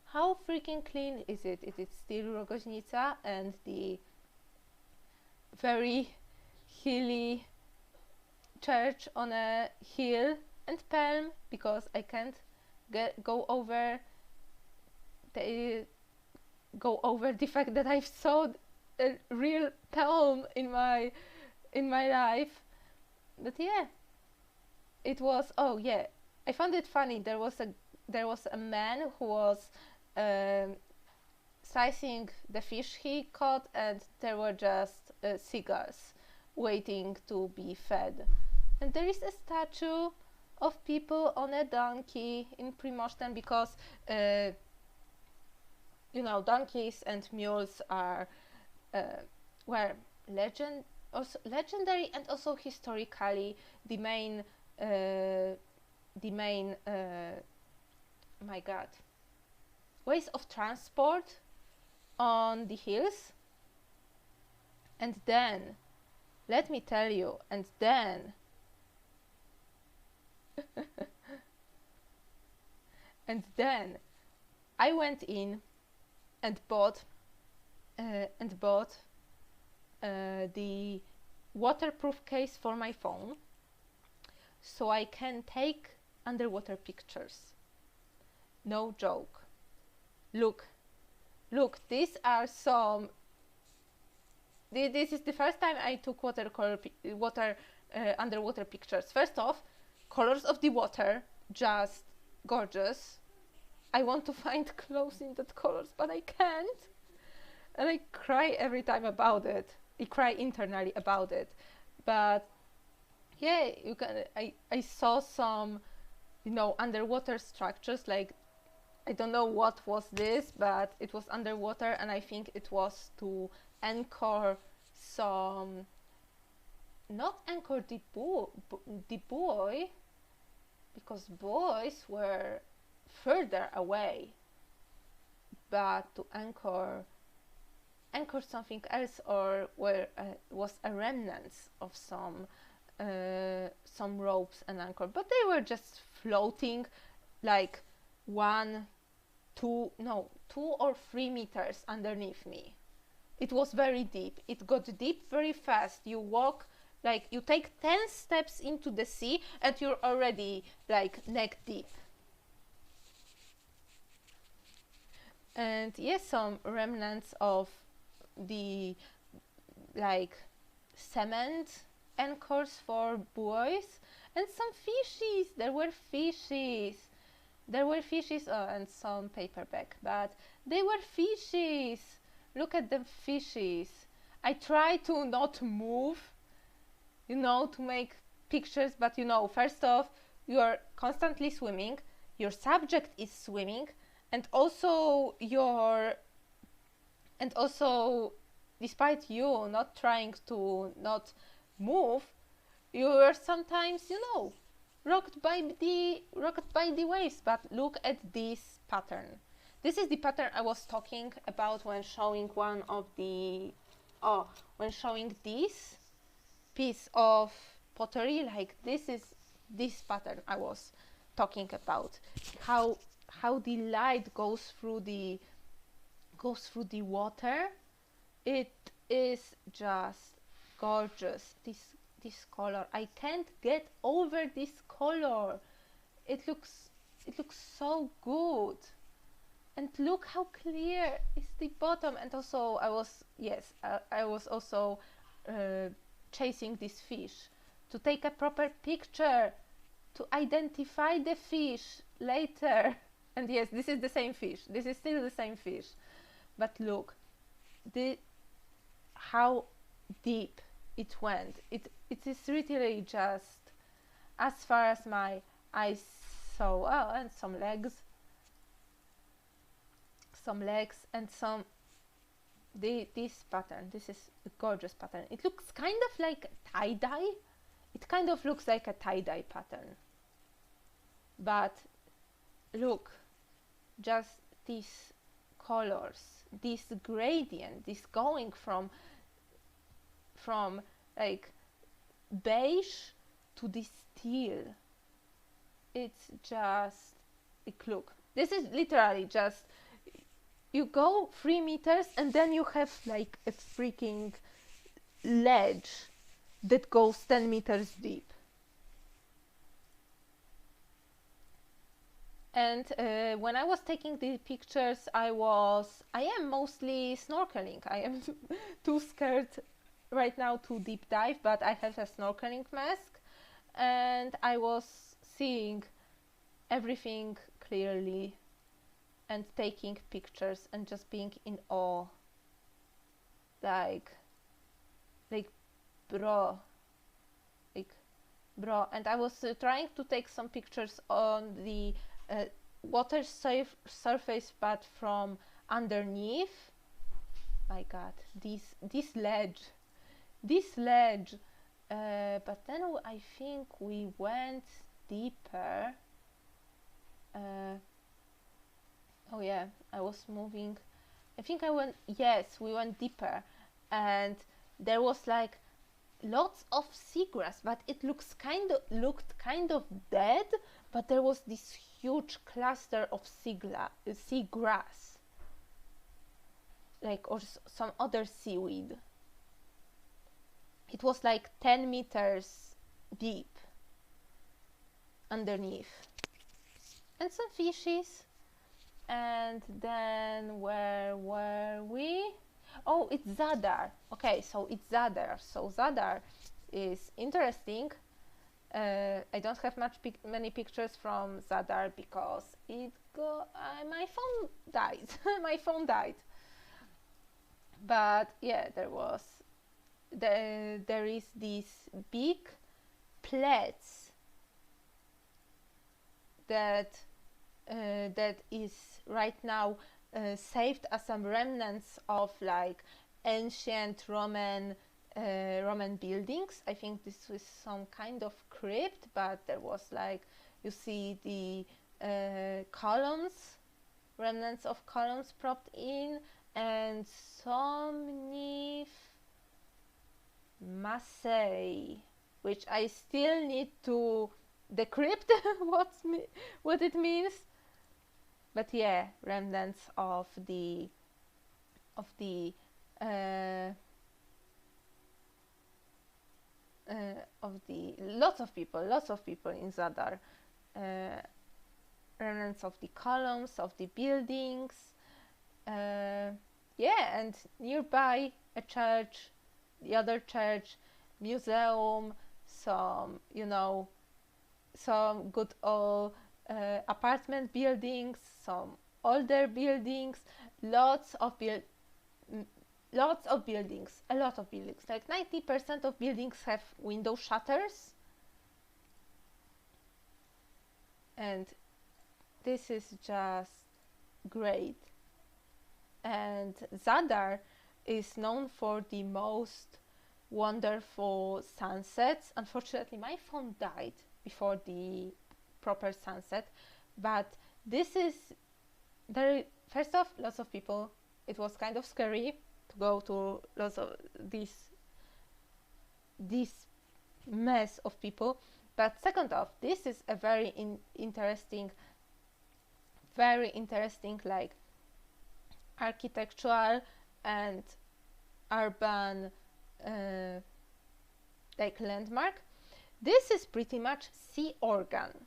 [SPEAKER 1] How freaking clean is it? It is still Rogoźnica and the very hilly church on a hill and Pelm, because I can't go over the fact that I've saw a real Pelm in my life. But yeah, it was, oh yeah, I found it funny. There was a man who was slicing the fish he caught, and there were just seagulls waiting to be fed. And there is a statue of people on a donkey in Primošten, because you know, donkeys and mules are were legendary and also historically the main my god, ways of transport on the hills. And then, let me tell you, and then and then I went in and bought the waterproof case for my phone, so I can take underwater pictures. No joke. Look, these are some. This is the first time I took underwater pictures. First off, colors of the water, just gorgeous. I want to find clothes in that colors, but I can't. And I cry every time about it. I cry internally about it. But yeah, you can. I saw some, you know, underwater structures. Like, I don't know what was this, but it was underwater, and I think it was to anchor some. Not anchor the buoy, because buoys were further away, but to anchor something else, or where was a remnants of some ropes and anchor, but they were just floating like 2 or 3 meters underneath me. It was very deep. It got deep very fast. You walk, like, you take 10 steps into the sea and you're already like neck deep. And yes, some remnants of the like cement anchors for buoys, and some fishes. There were fishes, and some paperback, but they were fishes. Look at the fishes. I try to not move, you know, to make pictures, but you know, first off, you are constantly swimming, your subject is swimming, and also despite you not trying to not move, you are sometimes, you know, rocked by the waves. But look at this pattern. This is the pattern I was talking about when showing this piece of pottery. Like, this is this pattern I was talking about. How the light goes through the water. It is just gorgeous. This color, I can't get over this color. It looks so good. And look how clear is the bottom. And also I was also chasing this fish to take a proper picture, to identify the fish later. And yes, this is the same fish. This is still the same fish. But look, how deep it went. It is really just as far as my eyes saw. Oh, and some legs and some this pattern. This is a gorgeous pattern. It looks kind of like tie-dye. It kind of looks like a tie-dye pattern. But look, just these colors, this gradient, this going from like beige to this teal. it's just like, look, this is literally just, you go 3 meters and then you have like a freaking ledge that goes 10 meters deep. And when I was taking the pictures, I am mostly snorkeling. I am too scared right now to deep dive, but I have a snorkeling mask, and I was seeing everything clearly and taking pictures and just being in awe. Like bro, and I was trying to take some pictures on the water surface, but from underneath. My god, this ledge, but then I think we went deeper. Oh yeah, I was moving. I think we went deeper, and there was like lots of seagrass, but it looked kind of dead, but there was this huge cluster of seagrass, like, or some other seaweed. It was like 10 meters deep underneath, and some fishes. And then where were we? Oh, it's Zadar. Okay, so it's Zadar. So Zadar is interesting. I don't have many pictures from Zadar because my phone died. My phone died. But yeah, there is this big plates that is right now saved as some remnants of like ancient Roman buildings. I think this was some kind of crypt, but there was like, you see the columns, remnants of columns propped in, and some Massey, which I still need to decrypt what it means. But yeah, remnants of the lots of people in Zadar, remnants of the columns of the buildings, yeah, and nearby a church, the other church, museum, some some good old apartment buildings, some older buildings, a lot of buildings. Like 90% of buildings have window shutters, and this is just great. And Zadar is known for the most wonderful sunsets. Unfortunately, my phone died before the proper sunset, but this is there. First off, lots of people. It was kind of scary to go to lots of this mess of people. But second off, this is a very interesting like architectural and urban like landmark. This is pretty much sea organ,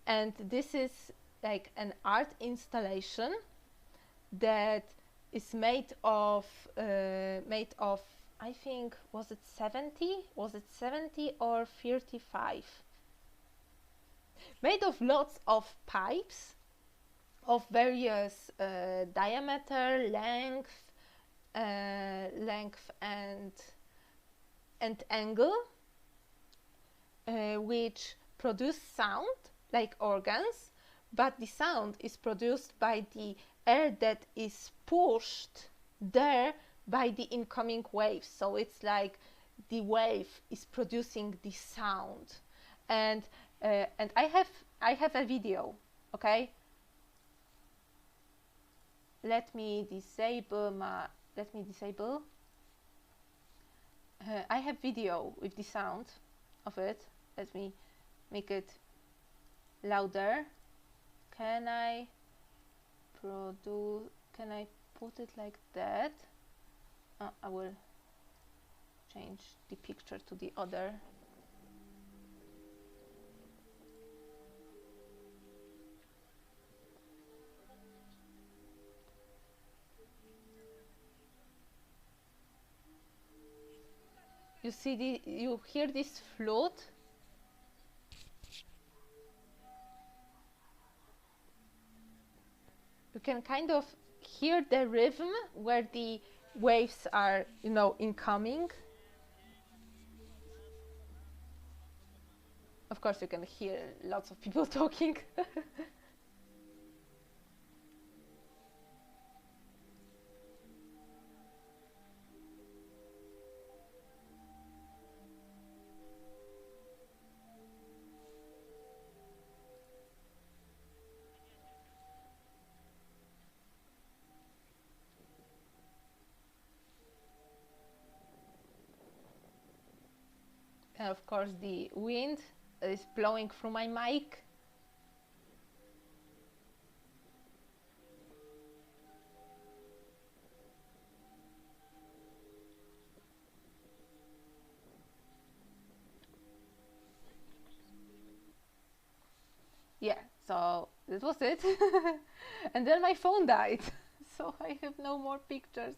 [SPEAKER 1] and this is like an art installation that is made of I think, was it 70 or 35, made of lots of pipes of various diameter, length and angle, which produce sound like organs, but the sound is produced by the air that is pushed there by the incoming waves. So it's like the wave is producing the sound, and I have a video. Okay, let me disable. I have video with the sound of it. Let me make it louder. Can I put it like that? I will change the picture to the other. You hear this flute? You can kind of hear the rhythm where the waves are, you know, incoming. Of course, you can hear lots of people talking. And of course, the wind is blowing through my mic. Yeah, so that was it. And then my phone died. So I have no more pictures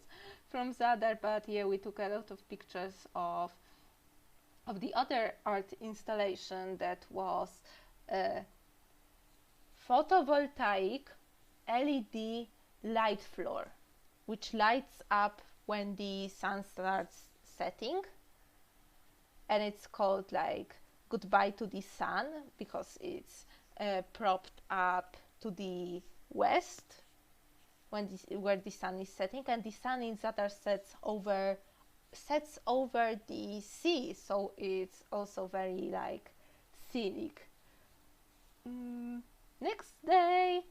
[SPEAKER 1] from Zadar, but yeah, we took a lot of pictures of the other art installation that was photovoltaic LED light floor, which lights up when the sun starts setting, and it's called like Goodbye to the Sun because it's propped up to the west where the sun is setting, and the sun in Zadar sets over the sea, so it's also very like scenic. Next day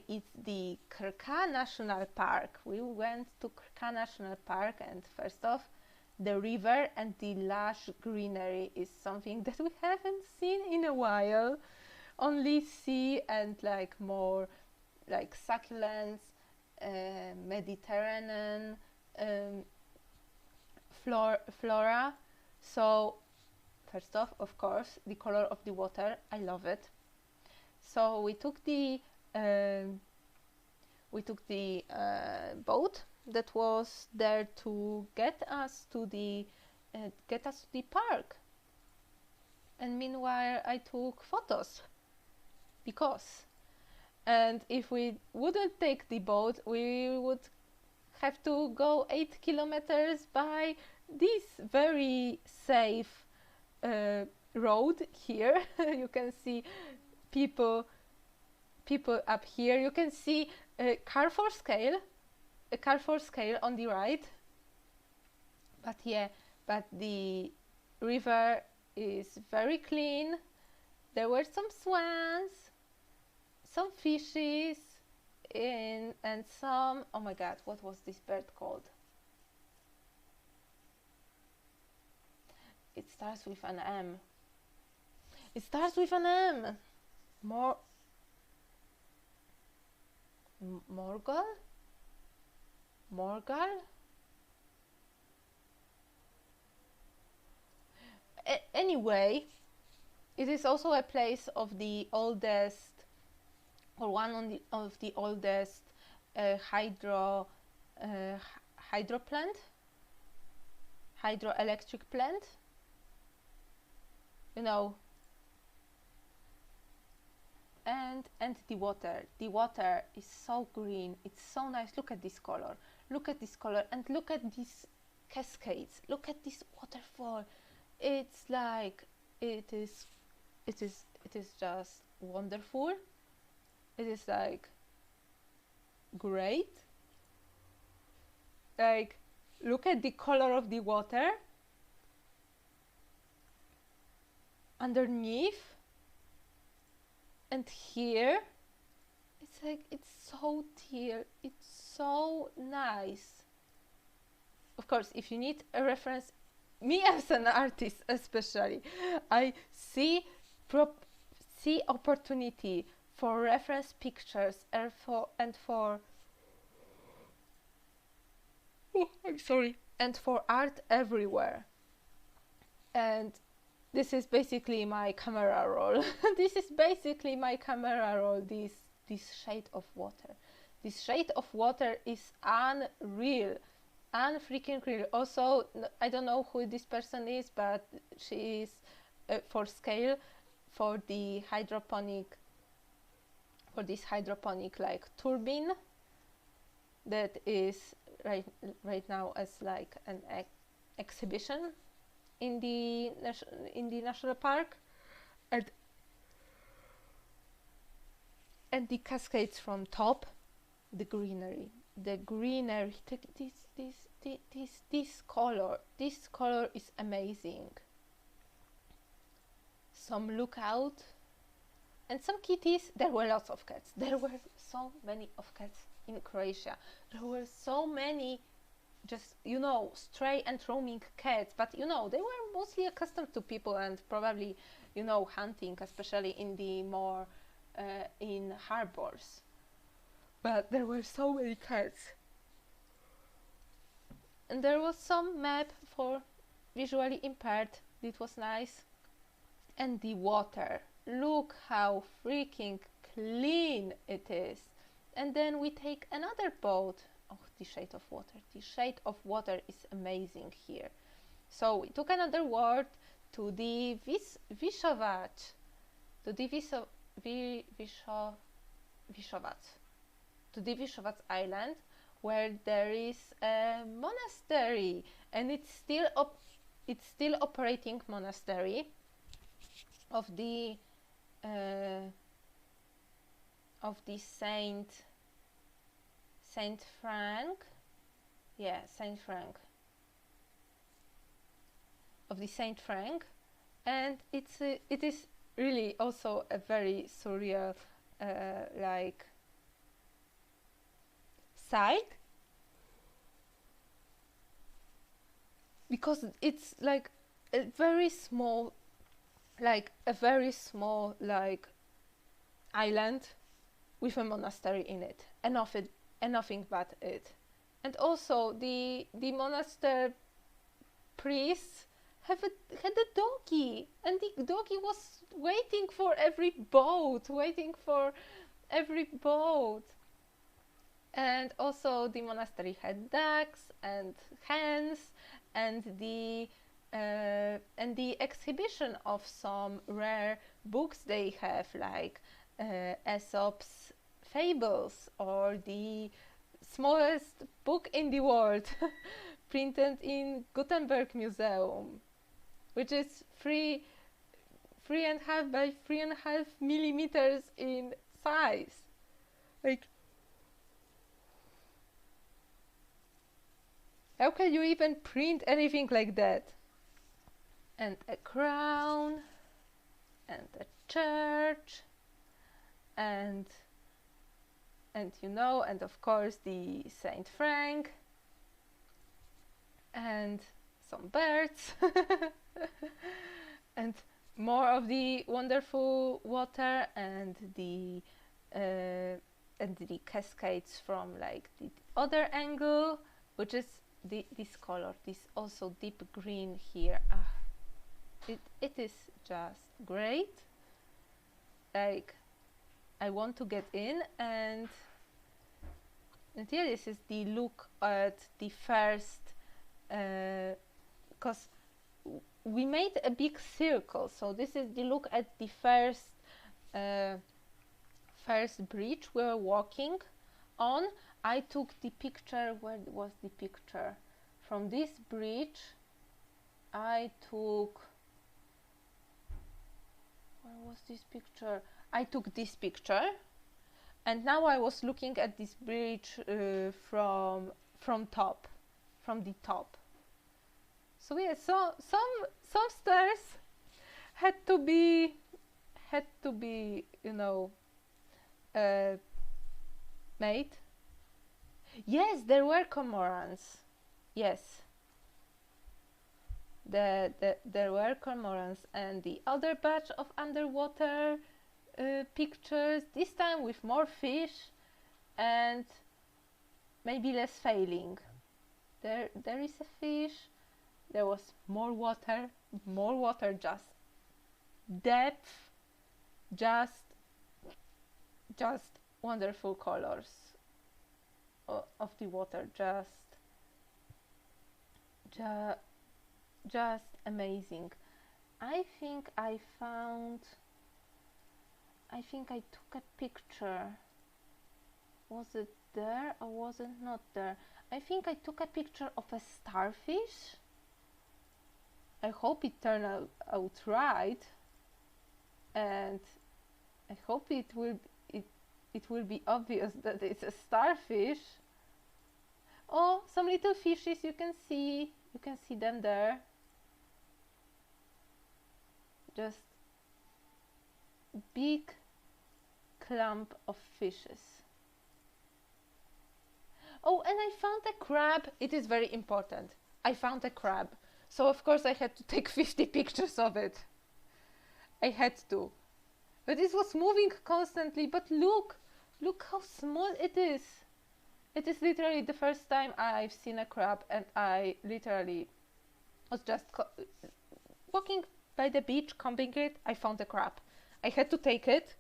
[SPEAKER 1] is the Krka National Park. We went to Krka National Park, and first off, the river and the lush greenery is something that we haven't seen in a while. Only sea and like more like succulents, Mediterranean flora. So first off, of course, the color of the water, I love it. So we took the boat that was there to get us to the park, and meanwhile I took photos and if we wouldn't take the boat, we would have to go 8 kilometers by this very safe road here. You can see people up here. You can see a car for scale on the right. But the river is very clean. There were some swans, some fishes, and some, oh my god, what was this bird called? It starts with an M. Morgal? Anyway, it is also a place of the oldest, or one of the oldest hydroelectric plant. You know, and the water is so green, it's so nice. Look at this color, and look at these cascades, look at this waterfall. It's like it is just wonderful. It is like great. Like, look at the color of the water underneath, and here it's like, it's so teal, it's so nice. Of course, if you need a reference, me as an artist especially, I see see opportunity for reference pictures and for I'm sorry, and for art everywhere. And this is basically my camera roll. This is basically my camera roll, this shade of water. This shade of water is unreal, unfreaking real. Also, I don't know who this person is, but she is for scale, for the hydroponic, for this hydroponic like turbine that is right now as like an exhibition in the national park, and the cascades from top, the greenery, this color is amazing. Some lookout and some kitties. There were lots of cats. There were so many of cats in Croatia. There were so many just, you know, stray and roaming cats, but you know, they were mostly accustomed to people and probably, you know, hunting, especially in the more in harbors. But there were so many cats. And there was some map for visually impaired. It was nice. And the water, look how freaking clean it is. And then we take another boat. Oh, the shade of water. The shade of water is amazing here. So we took another boat to the Vishovac, to the Vishovac island, where there is a monastery, and it's still operating monastery of the Saint Frank, yeah, Saint Frank, of the Saint Frank, and it is really also a very surreal like site, because it's like a very small island with a monastery in it, and nothing but it. And also the monastery priests had a doggy, and the doggy was waiting for every boat, and also the monastery had ducks and hens, and the exhibition of some rare books they have, like Aesop's Fables, or the smallest book in the world printed in Gutenberg Museum, which is 3.5 by 3.5 millimeters in size. Like, how can you even print anything like that? And a crown, and a church, and you know, and of course the Saint Frank, and some birds, and more of the wonderful water, and the cascades from like the other angle, which is this color, this also deep green here. It is just great. Like, I want to get in, and here this is the look at the first, because we made a big circle, so this is the look at the first bridge we were walking on. I took the picture. Where was the picture? From this bridge I took, where was this picture? I took this picture, and now I was looking at this bridge from the top. So yeah, so some stairs had to be, you know, made. Yes, there were cormorants. Yes, there were cormorants, and the other batch of underwater pictures, this time with more fish and maybe less failing. There is a fish, there was more water, just depth, just wonderful colors of the water, just amazing. I think I took a picture. Was it there or was it not there? I think I took a picture of a starfish. I hope it turned out right, and I hope it will be obvious that it's a starfish. Oh, some little fishes, you can see them there. Just big clump of fishes. Oh, and I found a crab. It is very important. I found a crab. So of course I had to take 50 pictures of it. I had to. But it was moving constantly. But look how small it is. It is literally the first time I've seen a crab, and I literally was just walking by the beach, combing it. I found a crab. I had to take it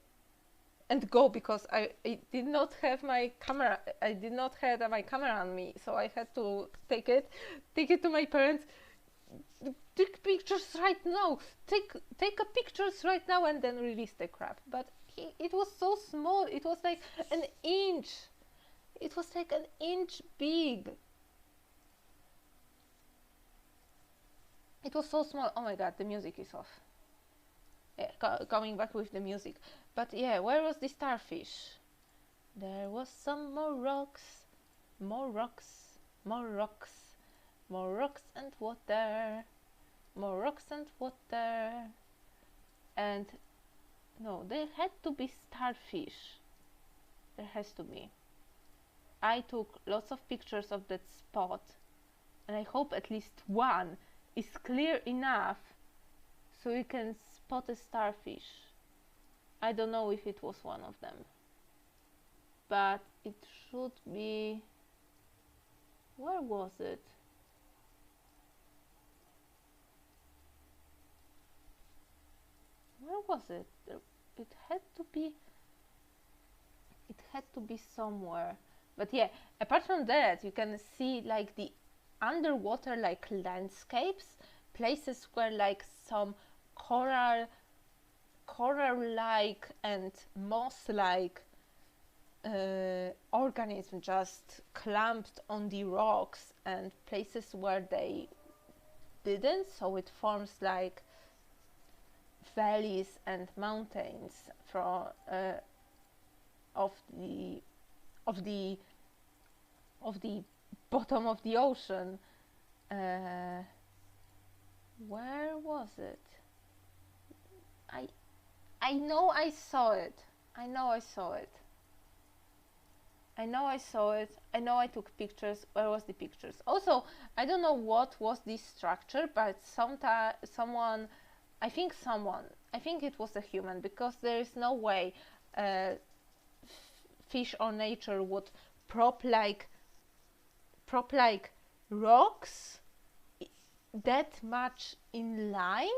[SPEAKER 1] and go because I did not have my camera. I did not have my camera on me, so I had to take it to my parents. Take pictures right now. Take a pictures right now, and then release the crab. But it was so small. It was like an inch. It was like an inch big. It was so small. Oh my god, the music is off. Yeah, going back with the music. But yeah, where was the starfish? There was some more rocks, more rocks, more rocks, more rocks and water, more rocks and water. And no, there had to be starfish. There has to be. I took lots of pictures of that spot, and I hope at least one is clear enough so you can spot a starfish. I don't know if it was one of them, but it should be. Where was it? Where was it? It had to be. It had to be somewhere. But yeah, apart from that, you can see like the underwater like landscapes, places where like some coral-like and moss-like organism just clamped on the rocks, and places where they didn't, so it forms like valleys and mountains from of the bottom of the ocean. Where was it? I know I saw it. I know I saw it. I know I saw it. I know I took pictures. Where was the pictures? Also, I don't know what was this structure, but someone, I think it was a human, because there is no way fish or nature would prop like rocks that much in line.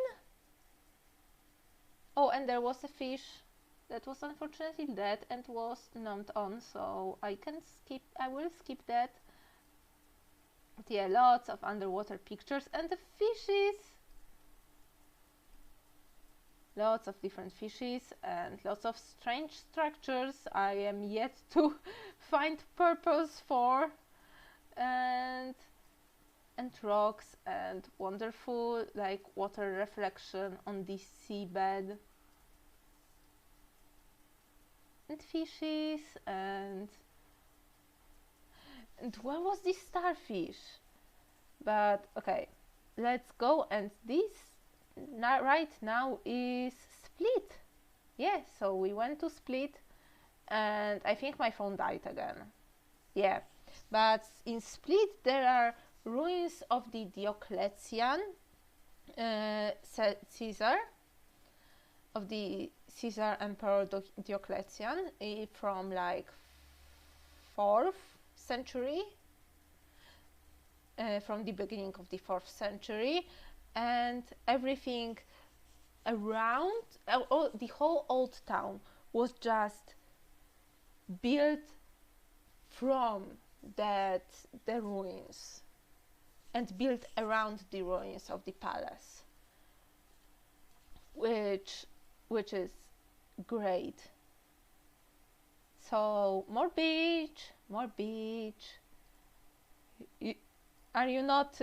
[SPEAKER 1] Oh, and there was a fish that was unfortunately dead and was numbed on, so I will skip that. But yeah, lots of underwater pictures, and the fishes. Lots of different fishes and lots of strange structures I am yet to find purpose for, and rocks and wonderful like water reflection on the seabed, and fishes, and where was this starfish? But okay, let's go, and this right now is Split. Yeah, so we went to Split, and I think my phone died again. Yeah, but in Split there are ruins of the Diocletian Caesar, of the Caesar Emperor Diocletian from like 4th century, from the beginning of the 4th century, and everything around, the whole old town was just built from the ruins and built around the ruins of the palace, which is great. So more beach. Are you not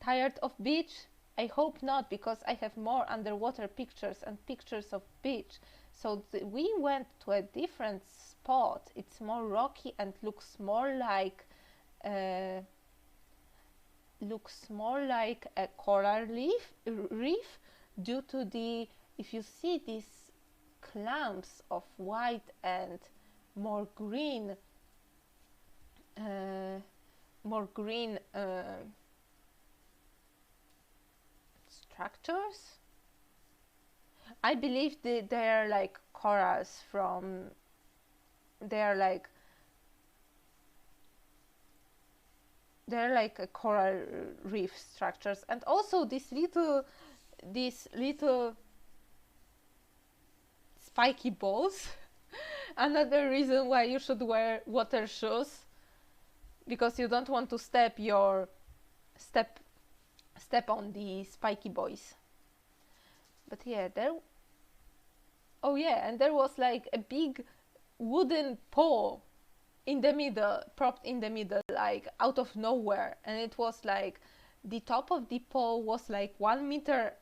[SPEAKER 1] tired of beach? I hope not, because I have more underwater pictures and pictures of beach. So we went to a different spot. It's more rocky and looks more like a coral reef due to the, if you see these clumps of white and more green structures. I believe they are like corals from, they're like a coral reef structures, and also these little spiky balls. Another reason why you should wear water shoes, because you don't want to step on the spiky boys. But yeah, and there was like a big wooden pole in the middle, propped in the middle, like out of nowhere, and it was like the top of the pole was like 1 meter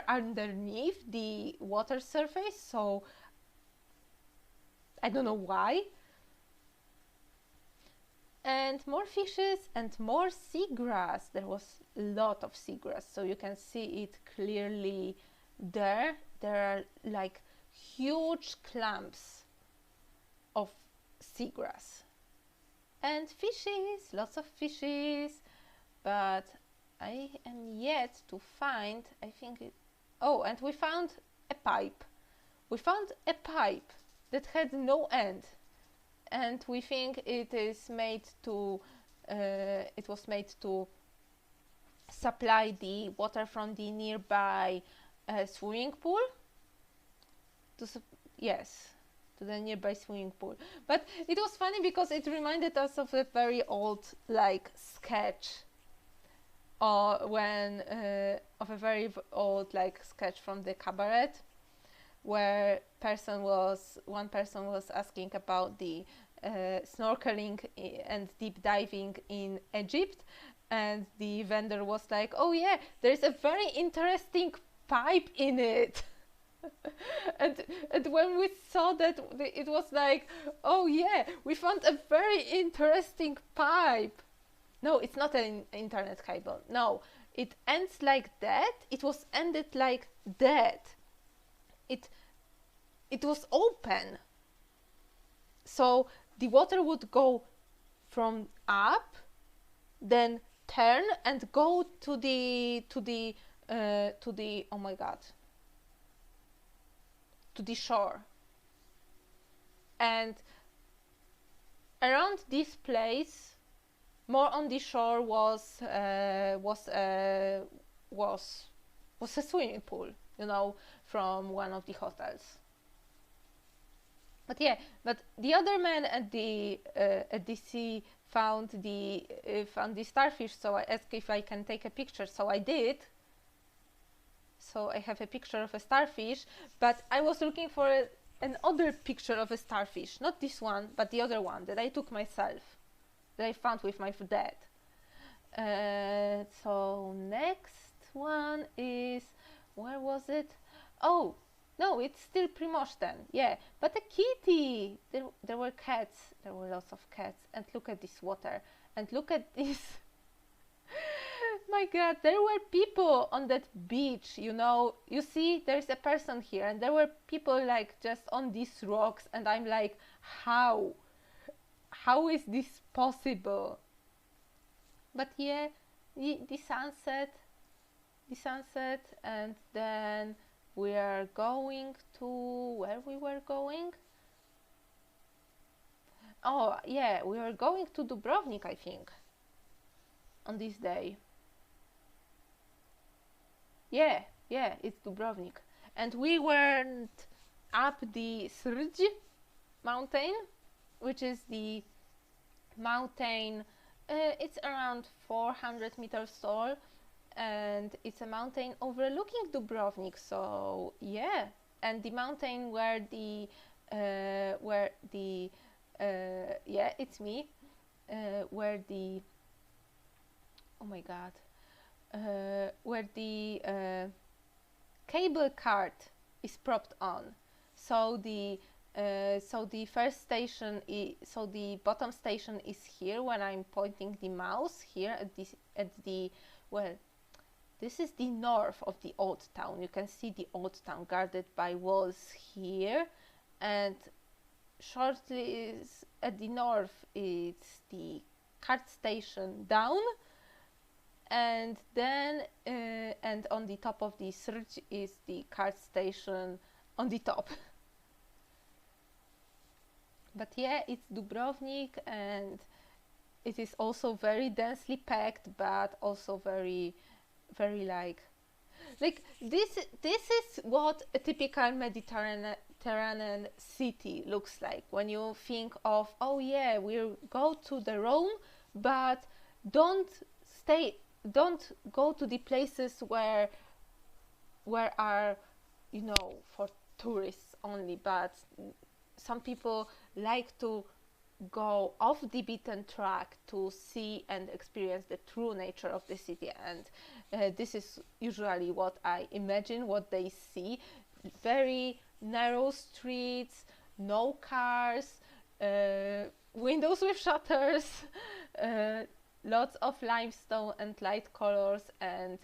[SPEAKER 1] underneath the water surface, so I don't know why. And more fishes and more seagrass. There was a lot of seagrass, so you can see it clearly there. There are like huge clumps of seagrass. And fishes, lots of fishes, but I am yet to find, I think it, oh, and we found a pipe. We found a pipe that had no end. And we think it is made to, it was made to supply the water from the nearby swimming pool. Yes, to the nearby swimming pool. But it was funny because it reminded us of a very old like sketch, of a very old like sketch from the cabaret, where one person was asking about the snorkeling and deep diving in Egypt, and the vendor was like, oh yeah, there's a very interesting pipe in it. and when we saw that, it was like, oh yeah, we found a very interesting pipe. No, it's not an internet cable. No, it ends like that. It was ended like that. It was open, so the water would go from up, then turn and go to the oh my god, to the shore. And around this place, more on the shore, was a swimming pool, you know, from one of the hotels. But yeah, but the other man at the sea found the starfish, so I asked if I can take a picture, so I did. So I have a picture of a starfish, but I was looking for another picture of a starfish, not this one, but the other one that I took myself, that I found with my dad. So next one is, where was it? Oh, no, it's still Primosten, yeah, but a kitty. There were cats, there were lots of cats, and look at this water, and look at this. My god, there were people on that beach, you know, you see, there's a person here, and there were people like just on these rocks, and I'm like, how is this possible? But yeah, the sunset, and then we are going to where we were going. Oh yeah, we were going to Dubrovnik, I think, on this day. Yeah, it's Dubrovnik. And we went up the Srđ mountain, which is the mountain, it's around 400 meters tall, and it's a mountain overlooking Dubrovnik. So yeah, and the mountain where the yeah, it's me, where the, oh my god, where the cable cart is propped on. So the first station so the bottom station is here when I'm pointing the mouse here at the well, this is the north of the old town. You can see the old town guarded by walls here, and shortly is at the north it's the cart station down, and then and on the top of the Srđ is the cart station on the top. But yeah, it's Dubrovnik, and it is also very densely packed, but also very like this is what a typical Mediterranean city looks like when you think of, oh yeah, we'll go to the Rome, but don't go to the places where are, you know, for tourists only, but some people like to go off the beaten track to see and experience the true nature of the city, and this is usually what I imagine, what they see. Very narrow streets, no cars, windows with shutters, lots of limestone and light colors, and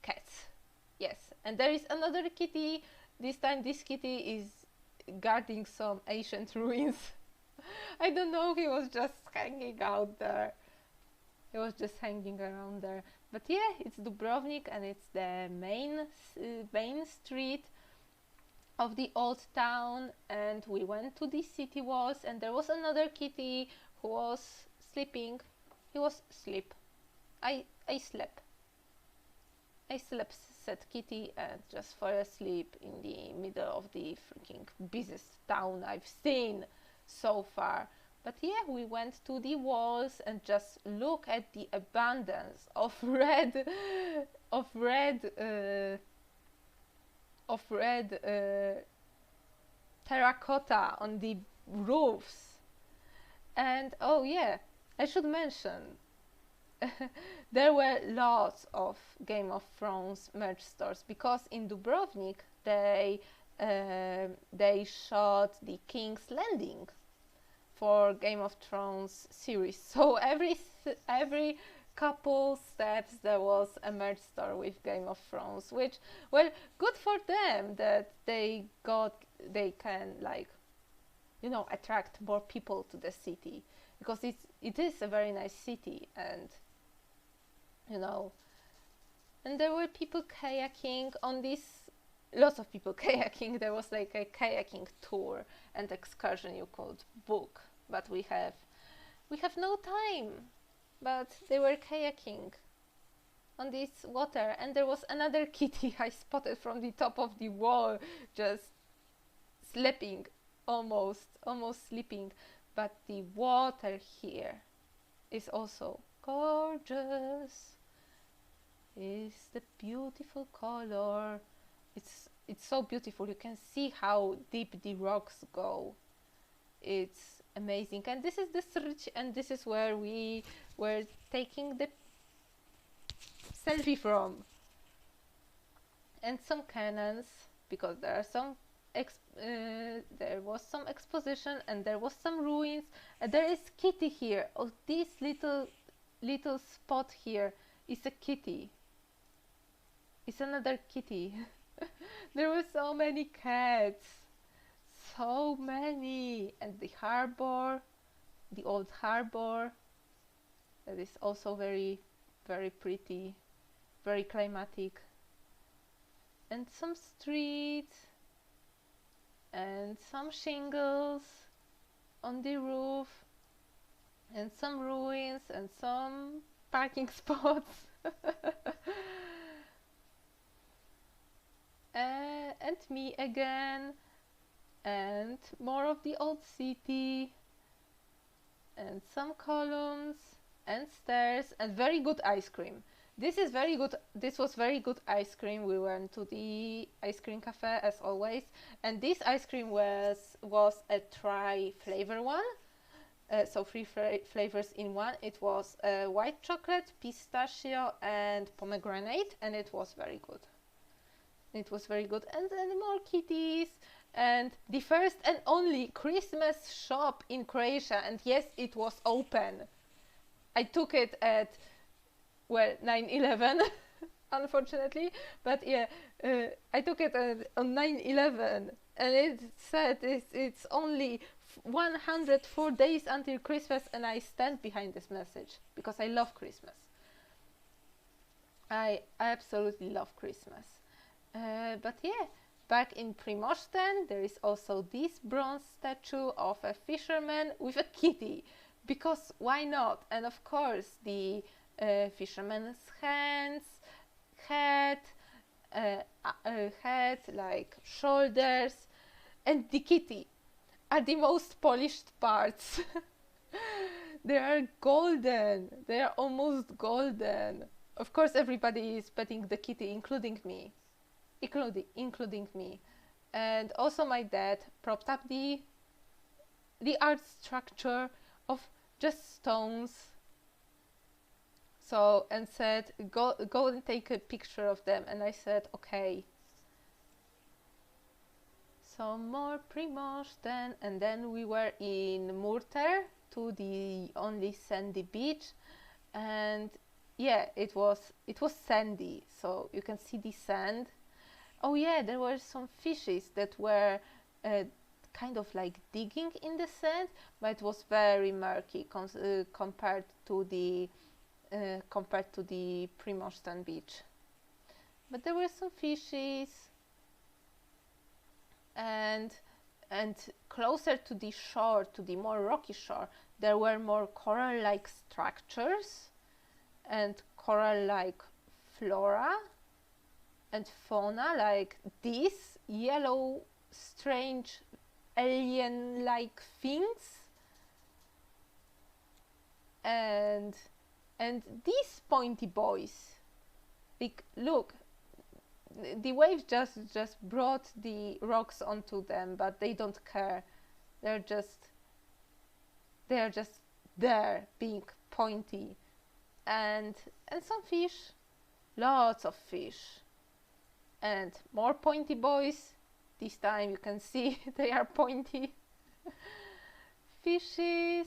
[SPEAKER 1] cats. Yes, and there is another kitty. This time this kitty is guarding some ancient ruins. I don't know, he was just hanging out there. He was just hanging around there. But yeah, it's Dubrovnik, and it's the main street of the old town, and we went to the city walls, and there was another kitty who was sleeping. He was asleep. I slept, said kitty, and just fell asleep in the middle of the freaking busiest town I've seen so far. But yeah, we went to the walls and just look at the abundance of red terracotta on the roofs. And oh yeah, I should mention there were lots of Game of Thrones merch stores, because in Dubrovnik they shot the King's Landing for Game of Thrones series. So every couple steps there was a merch store with Game of Thrones, which, well, good for them that they can, like, you know, attract more people to the city, because it is a very nice city, and you know, and there were people kayaking on this, lots of people kayaking. There was like a kayaking tour and excursion you could book, but we have no time. But they were kayaking on this water, and there was another kitty I spotted from the top of the wall, just sleeping, almost sleeping. But the water here is also gorgeous. It's the beautiful color. It's so beautiful. You can see how deep the rocks go. It's amazing. And this is the Srđ, and this is where we were taking the selfie from. And some cannons, because there are some there was some exposition, and there was some ruins, and there is kitty here. Oh, this little spot here is a kitty. It's another kitty. There were so many cats, so many. And the harbor, the old harbor, that is also very, very pretty, very climatic. and some streets and some shingles on the roof and some ruins and some parking spots. And me again, and more of the old city, and some columns and stairs, and very good ice cream. This is very good. This was very good ice cream. We went to the ice cream cafe as always, and this ice cream was a tri-flavor one, so three flavors in one. It was white chocolate, pistachio, and pomegranate, and it was very good. It was very good, and more kitties, and the first and only Christmas shop in Croatia, and yes, it was open. I took it at, well, 9/11, unfortunately, but yeah, I took it on 9/11, and it said it's only 104 days until Christmas, and I stand behind this message because I love Christmas. I absolutely love Christmas. But yeah, back in Primosten there is also this bronze statue of a fisherman with a kitty, because why not? And of course the fisherman's head, like shoulders, and the kitty are the most polished parts. They are golden. They are almost golden. Of course everybody is petting the kitty, including me. Including me, and also my dad propped up the art structure of just stones. So, and said, go and take a picture of them, and I said okay. So more Primosten, and then we were in Murter, to the only sandy beach, and yeah, it was sandy, so you can see the sand. Oh yeah, there were some fishes that were kind of like digging in the sand, but it was very murky compared to the Primosten beach. But there were some fishes, and closer to the shore, to the more rocky shore, there were more coral-like structures and coral-like flora and fauna, like these yellow, strange, alien-like things, and these pointy boys. Like, look, the waves just brought the rocks onto them, but they don't care. They're just there, being pointy, and some fish, lots of fish. And more pointy boys. This time you can see they are pointy. Fishes,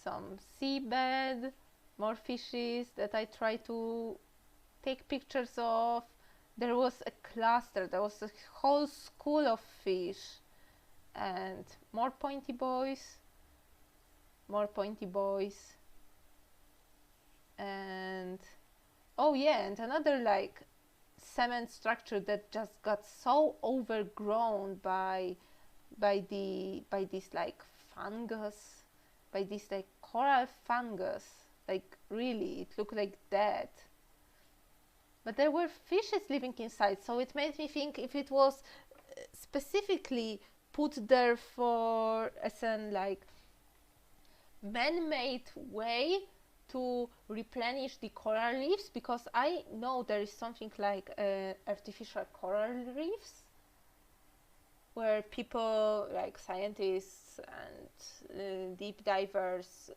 [SPEAKER 1] some seabed, more fishes that I try to take pictures of. There was a cluster, there was a whole school of fish, and more pointy boys, and oh yeah, and another like cement structure that just got so overgrown by this like fungus, by this like coral fungus, like really it looked like dead. But there were fishes living inside, so it made me think if it was specifically put there for as an like man-made way to replenish the coral reefs, because I know there is something like artificial coral reefs where people like scientists and deep divers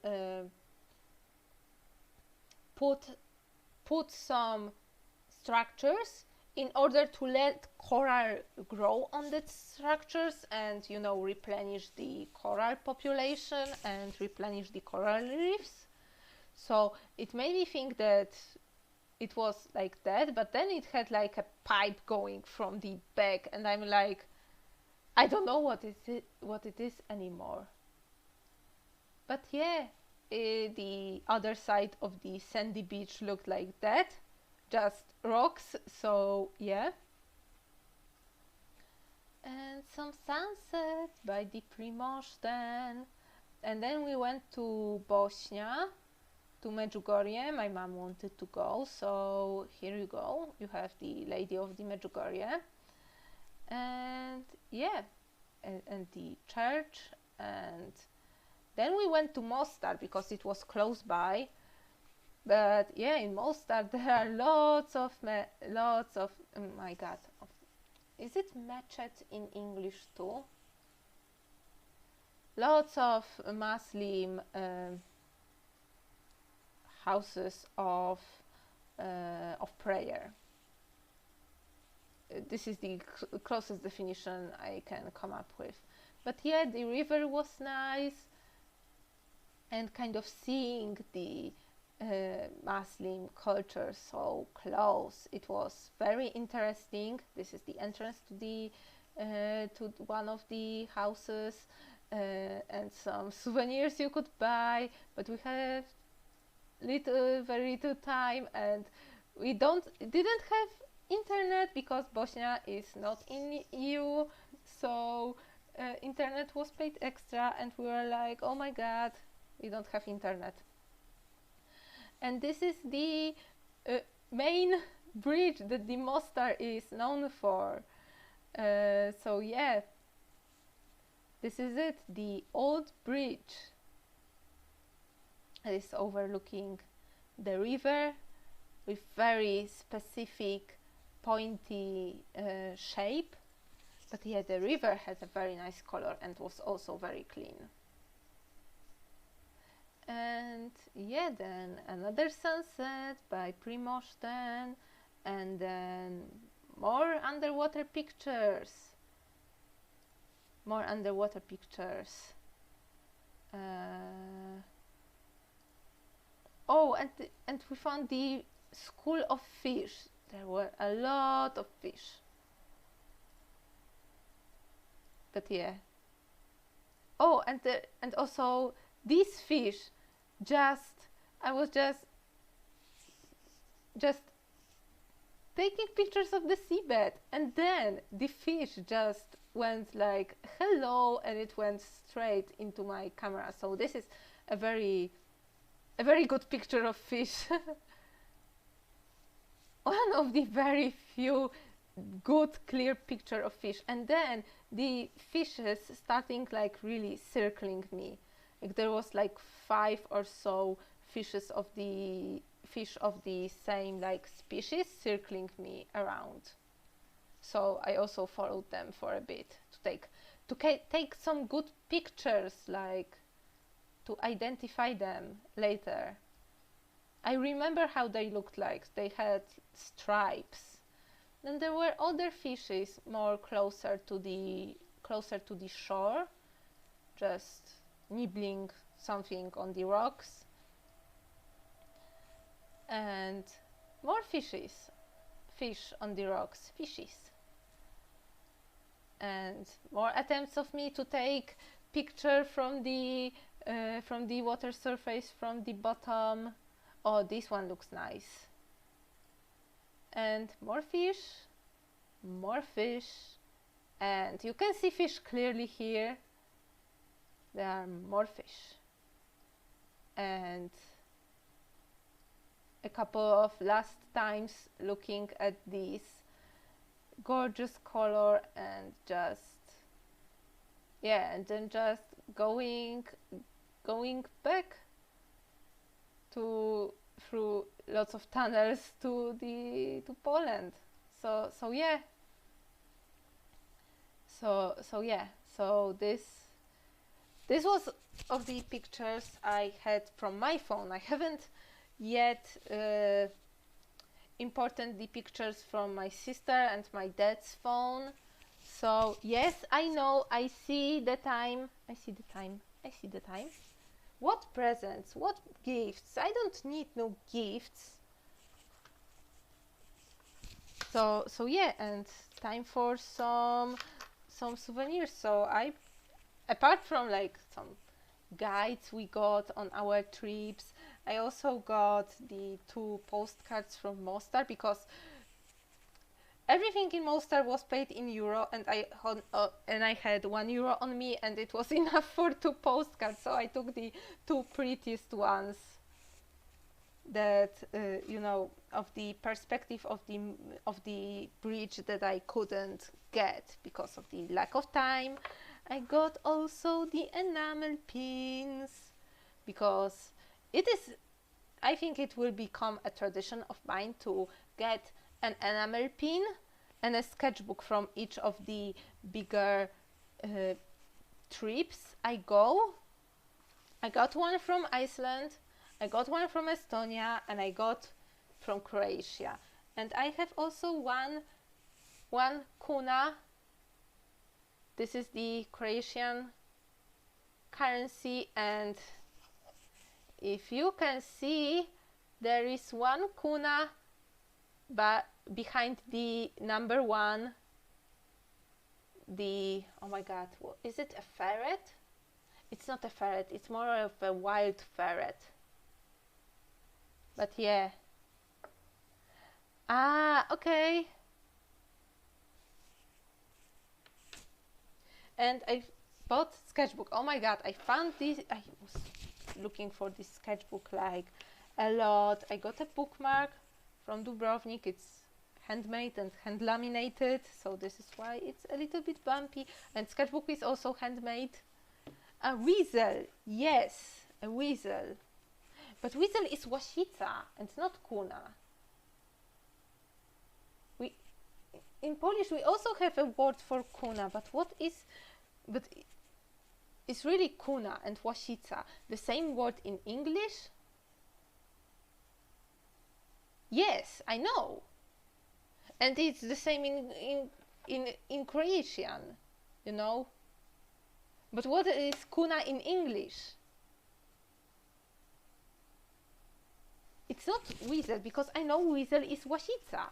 [SPEAKER 1] put some structures in order to let coral grow on the structures and, you know, replenish the coral population and replenish the coral reefs. So it made me think that it was like that, but then it had like a pipe going from the back, and I'm like, I don't know what it is anymore. But yeah, the other side of the sandy beach looked like that, just rocks. So yeah. And some sunset by the Primožden. And then we went to Bosnia, to Medjugorje. My mom wanted to go, so here you go. You have the Lady of the Medjugorje. And yeah, and the church. And then we went to Mostar because it was close by. But yeah, in Mostar there are lots of, oh my god, is it mechet in English too? Lots of Muslim houses of prayer. This is the closest definition I can come up with. But yeah, the river was nice, and kind of seeing the Muslim culture so close. It was very interesting. This is the entrance to the to one of the houses, and some souvenirs you could buy. But we have very little time, and we didn't have internet because Bosnia is not in EU. So internet was paid extra, and we were like, oh my god, we don't have internet. And this is the main bridge that the Mostar is known for. So yeah, this is it, the old bridge. It is overlooking the river with very specific pointy shape. But yeah, the river has a very nice color and was also very clean. And yeah, then another sunset by Primožden, and then more underwater pictures. More underwater pictures. Oh, and we found the school of fish. There were a lot of fish. But yeah. Oh, and also these fish. I was just taking pictures of the seabed, and then the fish just went like hello, and it went straight into my camera. So this is a very good picture of fish. One of the very few good clear picture of fish. And then the fishes starting like really circling me. Like there was like 5 or so fishes of the same like species circling me around. So I also followed them for a bit to take some good pictures, like to identify them later. I remember how they looked like. They had stripes. Then there were other fishes more closer to the shore, just nibbling something on the rocks. And more fish on the rocks, fishes. And more attempts of me to take picture from the water surface, from the bottom. Oh, this one looks nice. And more fish, and you can see fish clearly here. There are more fish, and a couple of last times looking at this gorgeous color, and just yeah, and then just going back through lots of tunnels to Poland. So yeah. So yeah. So this was of the pictures I had from my phone. I haven't yet imported the pictures from my sister and my dad's phone. So yes, I know, I see the time. What presents? What gifts? I don't need no gifts. So yeah, and time for some souvenirs. So apart from like some guides we got on our trips, I also got the 2 postcards from Mostar, because everything in Mostar was paid in euro, and I had €1 on me, and it was enough for 2 postcards. So I took the 2 prettiest ones that you know, of the perspective of the bridge that I couldn't get because of the lack of time. I got also the enamel pins, because it is, I think it will become a tradition of mine to get an enamel pin and a sketchbook from each of the bigger trips I go. I got one from Iceland, I got one from Estonia, and I got from Croatia. And I have also one kuna. This is the Croatian currency, and if you can see, there is 1 kuna but behind the number 1, the, oh my god, is it a ferret? It's not a ferret, it's more of a wild ferret. But yeah. Ah, okay. And I bought sketchbook. Oh my god, I found this. I was looking for this sketchbook like a lot. I got a bookmark from Dubrovnik. It's handmade and hand laminated, so this is why it's a little bit bumpy. And sketchbook is also handmade. A weasel, yes, a weasel. But weasel is łasica and not kuna. In Polish we also have a word for kuna, but it's really kuna and łasica the same word in English? Yes, I know. And it's the same in Croatian, you know. But what is kuna in English? It's not weasel, because I know weasel is łasica.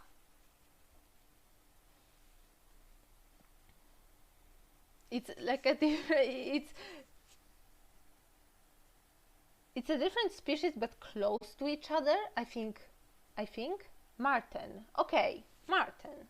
[SPEAKER 1] It's like a different, it's a different species but close to each other. I think marten. Okay, marten.